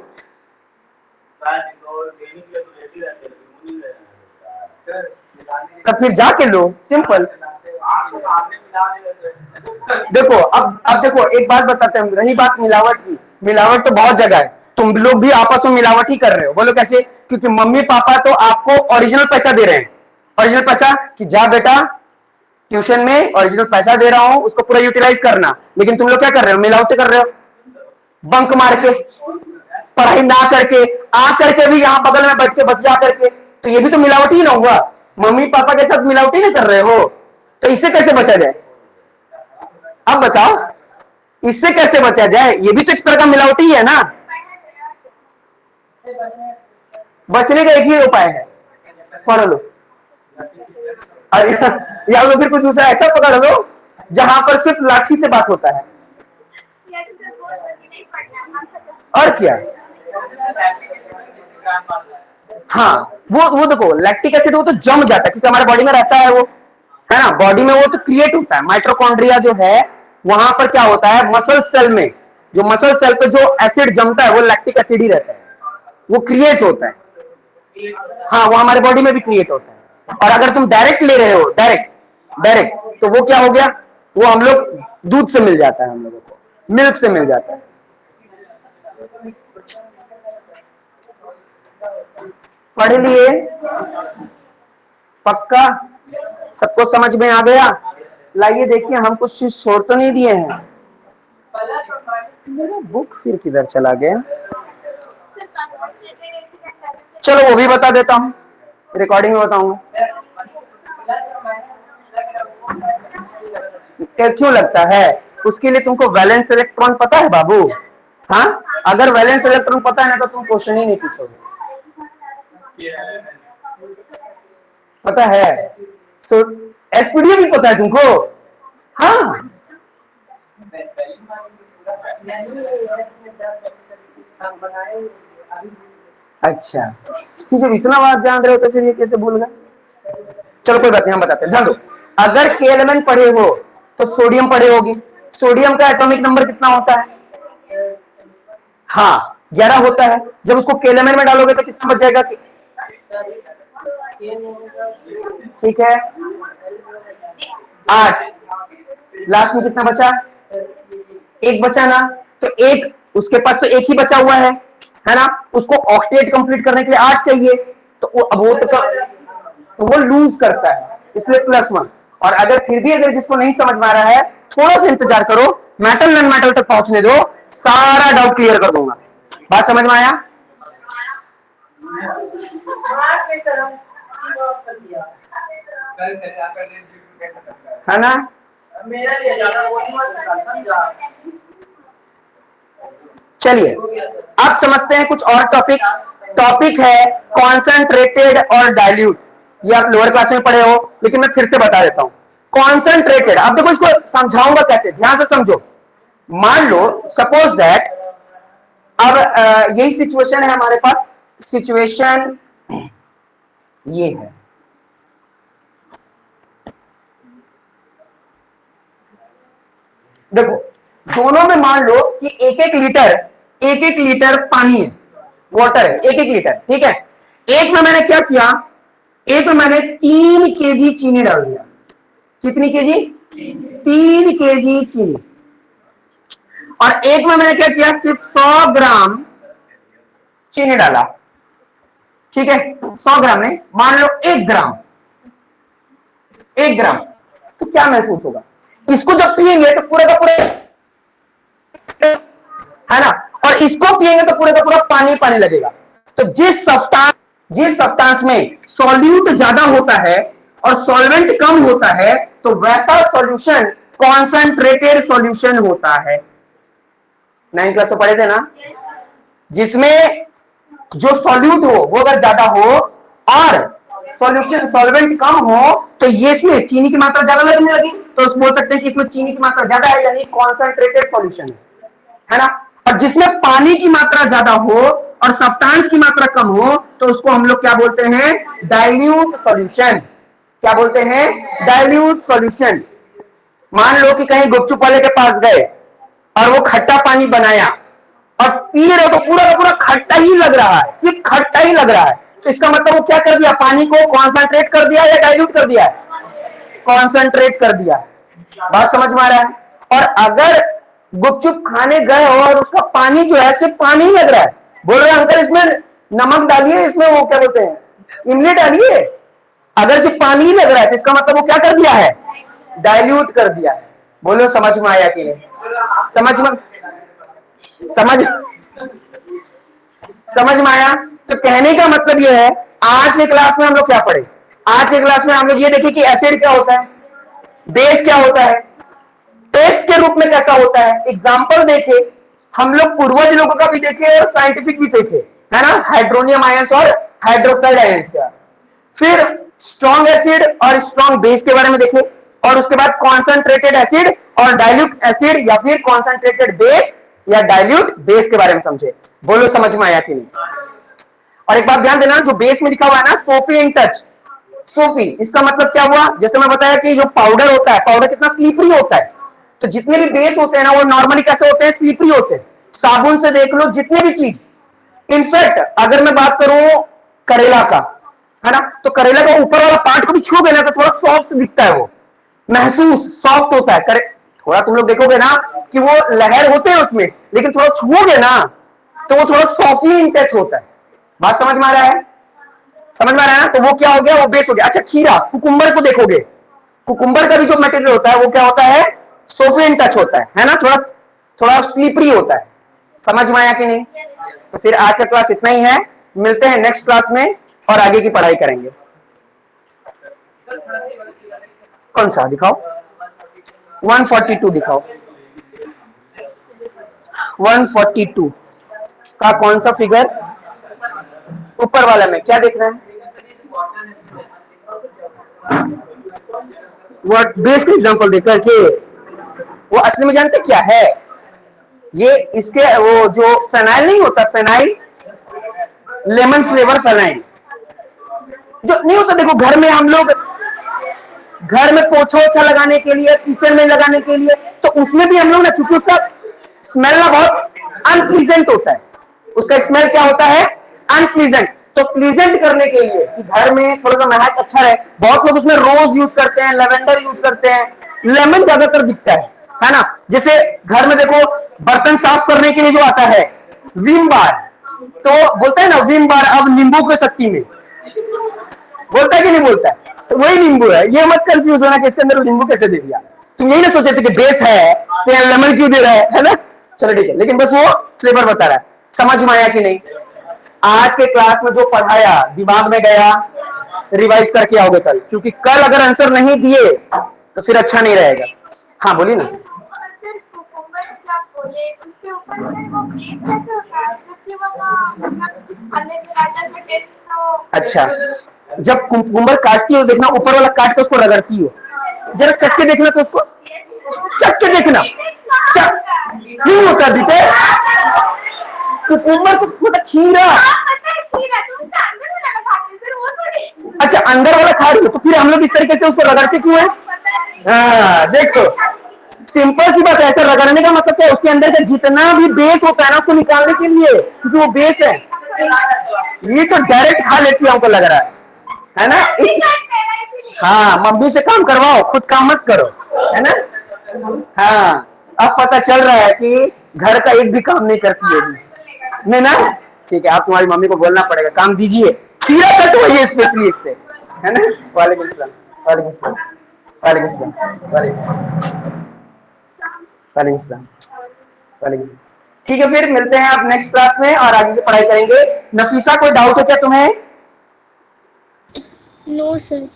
तो फिर जाके लो, सिंपल। देखो, अब देखो एक बात बताते हैं। रही बात मिलावट की, मिलावट तो बहुत जगह है, तुम लोग भी आपस में मिलावट ही कर रहे हो। बोलो कैसे? क्योंकि मम्मी पापा तो आपको ओरिजिनल पैसा दे रहे हैं। ओरिजिनल पैसा कि जा बेटा ट्यूशन में ओरिजिनल पैसा दे रहा हूं, उसको पूरा यूटिलाइज करना। लेकिन तुम लोग क्या कर रहे हो? मिलावट कर रहे हो, बंक मार के, पढ़ाई ना करके, आ करके भी यहां बगल में बैठ के बच जा करके, तो ये भी तो मिलावट ही ना हुआ। मम्मी पापा के साथ मिलावट ही ना कर रहे हो, तो इससे कैसे बचा जाए? अब बताओ, इससे कैसे बचा जाए? ये भी तो एक तरह का मिलावट ही है ना। बचने का एक ही उपाय है, पढ़ लो। या तो फिर कुछ दूसरा ऐसा पकड़ लो जहां पर सिर्फ लाठी से बात होता है। और क्या? हाँ, वो देखो लैक्टिक एसिड वो तो जम जाता है, क्योंकि हमारे बॉडी में रहता है, वो है ना, बॉडी में वो तो क्रिएट होता है। माइटोकॉन्ड्रिया जो है वहां पर क्या होता है, मसल सेल में, जो मसल सेल पे जो एसिड जमता है वो लैक्टिक एसिड ही रहता है, वो क्रिएट होता है। हाँ, वो हमारे बॉडी में भी क्रिएट होता है। और अगर तुम डायरेक्ट ले रहे हो, डायरेक्ट डायरेक्ट, तो वो क्या हो गया? वो हम लोग दूध से मिल जाता है, हम लोगों को मिल्क से मिल जाता है। पढ़ लिए? पक्का सबको समझ में आ गया? लाइए देखिए, हम कुछ चीज छोड़ तो नहीं दिए हैं। मेरा बुक फिर किधर चला गया? चलो वो भी बता देता हूं, रिकॉर्डिंग में बताऊंगा। क्यों लगता है? उसके लिए तुमको वैलेंस इलेक्ट्रॉन पता है बाबू? हाँ, अगर वैलेंस इलेक्ट्रॉन पता है ना तो तुम क्वेश्चन ही नहीं पूछोगे। पता है? सो एसपीडी भी पता है तुमको? हाँ, अच्छा, कि जब इतना बात जान रहे हो तो फिर ये कैसे भूल गए? चलो कोई बात नहीं, हम बताते हैं, ध्यान दो। अगर के एलिमेंट पढ़े हो तो सोडियम पढ़े होगी। सोडियम का एटॉमिक नंबर कितना होता है? हाँ, 11 होता है। जब उसको के एलिमेंट में डालोगे तो कितना बच जाएगा? ठीक है, 8। लास्ट में कितना बचा? एक बचा ना, तो एक उसके पास तो एक ही बचा हुआ है ना? उसको ऑक्टेट कंप्लीट करने के लिए 8 चाहिए, तो अब वो तो वो लूज करता है, इसलिए +1। और अगर फिर भी अगर जिसको नहीं समझ में आ रहा है, थोड़ा सा इंतजार करो, मेटल नॉन मेटल तक पहुंचने दो, सारा डाउट क्लियर कर दूंगा। बात समझ में आया? है ना? चलिए अब समझते हैं कुछ और टॉपिक। टॉपिक है कॉन्सेंट्रेटेड और डाइल्यूट। ये आप लोअर क्लास में पढ़े हो, लेकिन मैं फिर से बता देता हूं। कॉन्सेंट्रेटेड, अब देखो इसको समझाऊंगा कैसे, ध्यान से समझो। मान लो सपोज दैट, अब यही सिचुएशन है हमारे पास। सिचुएशन ये है, देखो दोनों में मान लो कि एक एक लीटर पानी है, वाटर है, एक लीटर, ठीक है। एक में मैंने क्या किया, एक में मैंने 3 केजी चीनी डाल दिया। कितनी केजी? 3 केजी चीनी। और एक में मैंने क्या किया, सिर्फ 100 ग्राम चीनी डाला, ठीक है। 100 ग्राम नहीं, मान लो 1 ग्राम, 1 ग्राम। तो क्या महसूस होगा? इसको जब पिएंगे तो पूरे का पूरे, है ना, और इसको पिएंगे तो पूरे का पूरा पानी पानी लगेगा। तो जिस सब्सटेंस में सॉल्यूट ज्यादा होता है और सॉल्वेंट कम होता है, तो वैसा सॉल्यूशन कॉन्सेंट्रेटेड सॉल्यूशन होता है। 9th क्लास में पढ़े थे ना? जिसमें जो सॉल्यूट हो वो अगर ज्यादा हो और सॉल्यूशन सॉल्वेंट कम हो, तो ये इसमें चीनी की मात्रा ज्यादा लगने लगी, तो बोल सकते हैं कि इसमें चीनी की मात्रा ज्यादा है, यानी कॉन्सेंट्रेटेड सॉल्यूशन है ना। और जिसमें पानी की मात्रा ज्यादा हो और सब्सटेंस की मात्रा कम हो, तो उसको हम लोग क्या बोलते हैं? Dilute solution. क्या बोलते हैं? Dilute solution. मान लो कि कहीं गुपचुप वाले के पास गए और वो खट्टा पानी बनाया और पी रहे हो, तो पूरा का पूरा खट्टा ही लग रहा है, सिर्फ खट्टा ही लग रहा है, तो इसका मतलब वो क्या कर दिया? पानी को कॉन्सेंट्रेट कर दिया या डाइल्यूट कर दिया? कॉन्सेंट्रेट कर दिया। बात समझ में आ रहा है? और अगर गुपचुप खाने गए और उसका पानी जो है सिर्फ पानी ही लग रहा है, बोल रहे अंकल इसमें नमक डालिए, इसमें वो क्या बोलते हैं, इमली डालिए, अगर सिर्फ पानी ही लग रहा है तो इसका मतलब वो क्या कर दिया है? डाइल्यूट कर दिया है। बोलो समझ में आया कि नहीं? समझ में आया? तो कहने का मतलब ये है, आज के क्लास में हम लोग क्या पढ़े? आज के क्लास में हम लोग ये देखे कि एसिड क्या होता है, बेस क्या होता है, टेस्ट के रूप में कैसा होता है, एग्जाम्पल देखे, हम लोग पूर्वज लोगों का भी देखे और साइंटिफिक भी देखे, है ना, हाइड्रोनियम आयंस और हाइड्रोक्साइड आयंस का। फिर स्ट्रॉन्ग एसिड और स्ट्रॉन्ग बेस के बारे में देखे, और उसके बाद कॉन्सेंट्रेटेड एसिड और डाइल्यूट एसिड या फिर कॉन्सेंट्रेटेड बेस या डाइल्यूट बेस के बारे में समझे। बोलो समझ में आया कि नहीं? और एक बात ध्यान देना, जो बेस में लिखा हुआ है ना, सोपी इन टच, सोपी, इसका मतलब क्या हुआ? जैसे मैं बताया कि जो पाउडर होता है, पाउडर कितना स्लीपरी होता है, तो जितने भी बेस होते हैं ना, वो नॉर्मली कैसे होते हैं? स्लीपरी होते हैं। साबुन से देख लो, जितने भी चीज, इनफैक्ट अगर मैं बात करूं करेला का, है ना, तो करेला का ऊपर वाला पार्ट को भी छूओगे ना तो थोड़ा सॉफ्ट दिखता है, वो महसूस सॉफ्ट होता है। थोड़ा तुम लोग देखोगे ना कि वो लहर होते हैं उसमें, लेकिन थोड़ा छुओगे ना तो वो थोड़ा सॉफ्टली इन टच होता है। बात समझ में आ रहा है? समझ में आ रहा है ना? तो वो क्या हो गया? वो बेस हो गया। अच्छा, खीरा, कुकुम्बर को देखोगे, कुकुम्बर का भी जो मटेरियल होता है वो क्या होता है? सोफी इन टच होता है ना, थोड़ा थोड़ा स्लीपरी होता है। समझ में आया कि नहीं? तो फिर आज का क्लास इतना ही है, मिलते हैं नेक्स्ट क्लास में और आगे की पढ़ाई करेंगे। कौन सा दिखाओ? 142 दिखाओ, 142। का कौन सा फिगर? ऊपर वाला में क्या देख रहे हैं? व्हाट बेस का एग्जांपल देकर के वो असली में जानते क्या है? ये इसके वो जो फेनाइल नहीं होता, फेनाइल, लेमन फ्लेवर फेनाइल जो नहीं होता, देखो घर में हम लोग घर में पोछा ओछा लगाने के लिए, किचन में लगाने के लिए, तो उसमें भी हम लोग ना, क्योंकि उसका स्मेल ना बहुत अनप्लीजेंट होता है, उसका स्मेल क्या होता है? अनप्लीजेंट। तो प्लीजेंट करने के लिए कि घर में थोड़ा सा महक अच्छा रहे, बहुत लोग उसमें रोज यूज करते हैं, लेवेंडर यूज करते हैं, लेमन ज्यादातर दिखता है ना। जैसे घर में देखो बर्तन साफ करने के लिए जो आता है विम बार, तो बोलता है ना विम बार अब नींबू के शक्ति में, बोलता है कि नहीं बोलता है? तो वही नींबू है। ये मत कंफ्यूज होना कि इसके अंदर नींबू कैसे दे दिया, तुम यही ना सोचे थे कि बेस है तो यहाँ लेमन क्यों दे रहा है ना। चलो ठीक है, लेकिन बस वो फ्लेवर बता रहा है। समझ में आया कि नहीं? आज के क्लास में जो पढ़ाया दिमाग में गया, रिवाइज करके आओगे कल, क्योंकि कल अगर आंसर नहीं दिए तो फिर अच्छा नहीं रहेगा। हाँ बोलिए ना। सर कुकुम्बर जो आप बोले उसके ऊपर सर वो प्लेट कैसे होता है, जबकि वो तो मतलब अन्य टमाटर का टेस्ट तो अच्छा, जब कुकुम्बर काटती हो देखना, ऊपर वाला काट के उसको रगड़ती हो, जरा चख के देखना, तो उसको चख के देखना, चख नहीं होता बेटे, कुकुम्बर तो मतलब खीरा। अच्छा अंदर वाला खा रही हो, तो फिर हम लोग इस तरीके से उसको रगड़ते क्यों है? हाँ देखो, सिंपल सी बात है, ऐसा रगड़ने का मतलब क्या है? उसके अंदर का जितना भी बेस होता है ना उसको निकालने के लिए, क्योंकि वो बेस है। ये तो डायरेक्ट खा लेती है, हमको लग रहा है ना? हाँ, मम्मी से काम करवाओ, खुद काम मत करो, है ना? हाँ, अब पता चल रहा है कि घर का एक भी काम नहीं करती है नहीं ना। ठीक है, आप तुम्हारी मम्मी को बोलना पड़ेगा, काम दीजिए, खीरा कट वही है स्पेशली इससे, है ना? वालेकुम सलाम, वालेकुम सलाम, वालेकुम सलाम, वालेकुम सलाम, वालेकुम सलाम, वालेकुम। ठीक है, फिर मिलते हैं आप नेक्स्ट क्लास में और आगे की पढ़ाई करेंगे। नफीसा कोई डाउट है क्या तुम्हें? No sir.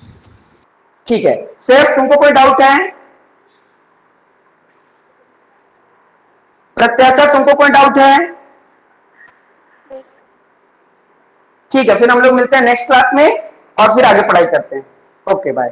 ठीक है, सिर्फ तुमको कोई डाउट है? प्रत्याशा तुमको कोई डाउट है? ठीक है, फिर हम लोग मिलते हैं नेक्स्ट क्लास में और फिर आगे पढ़ाई करते हैं। Okay bye.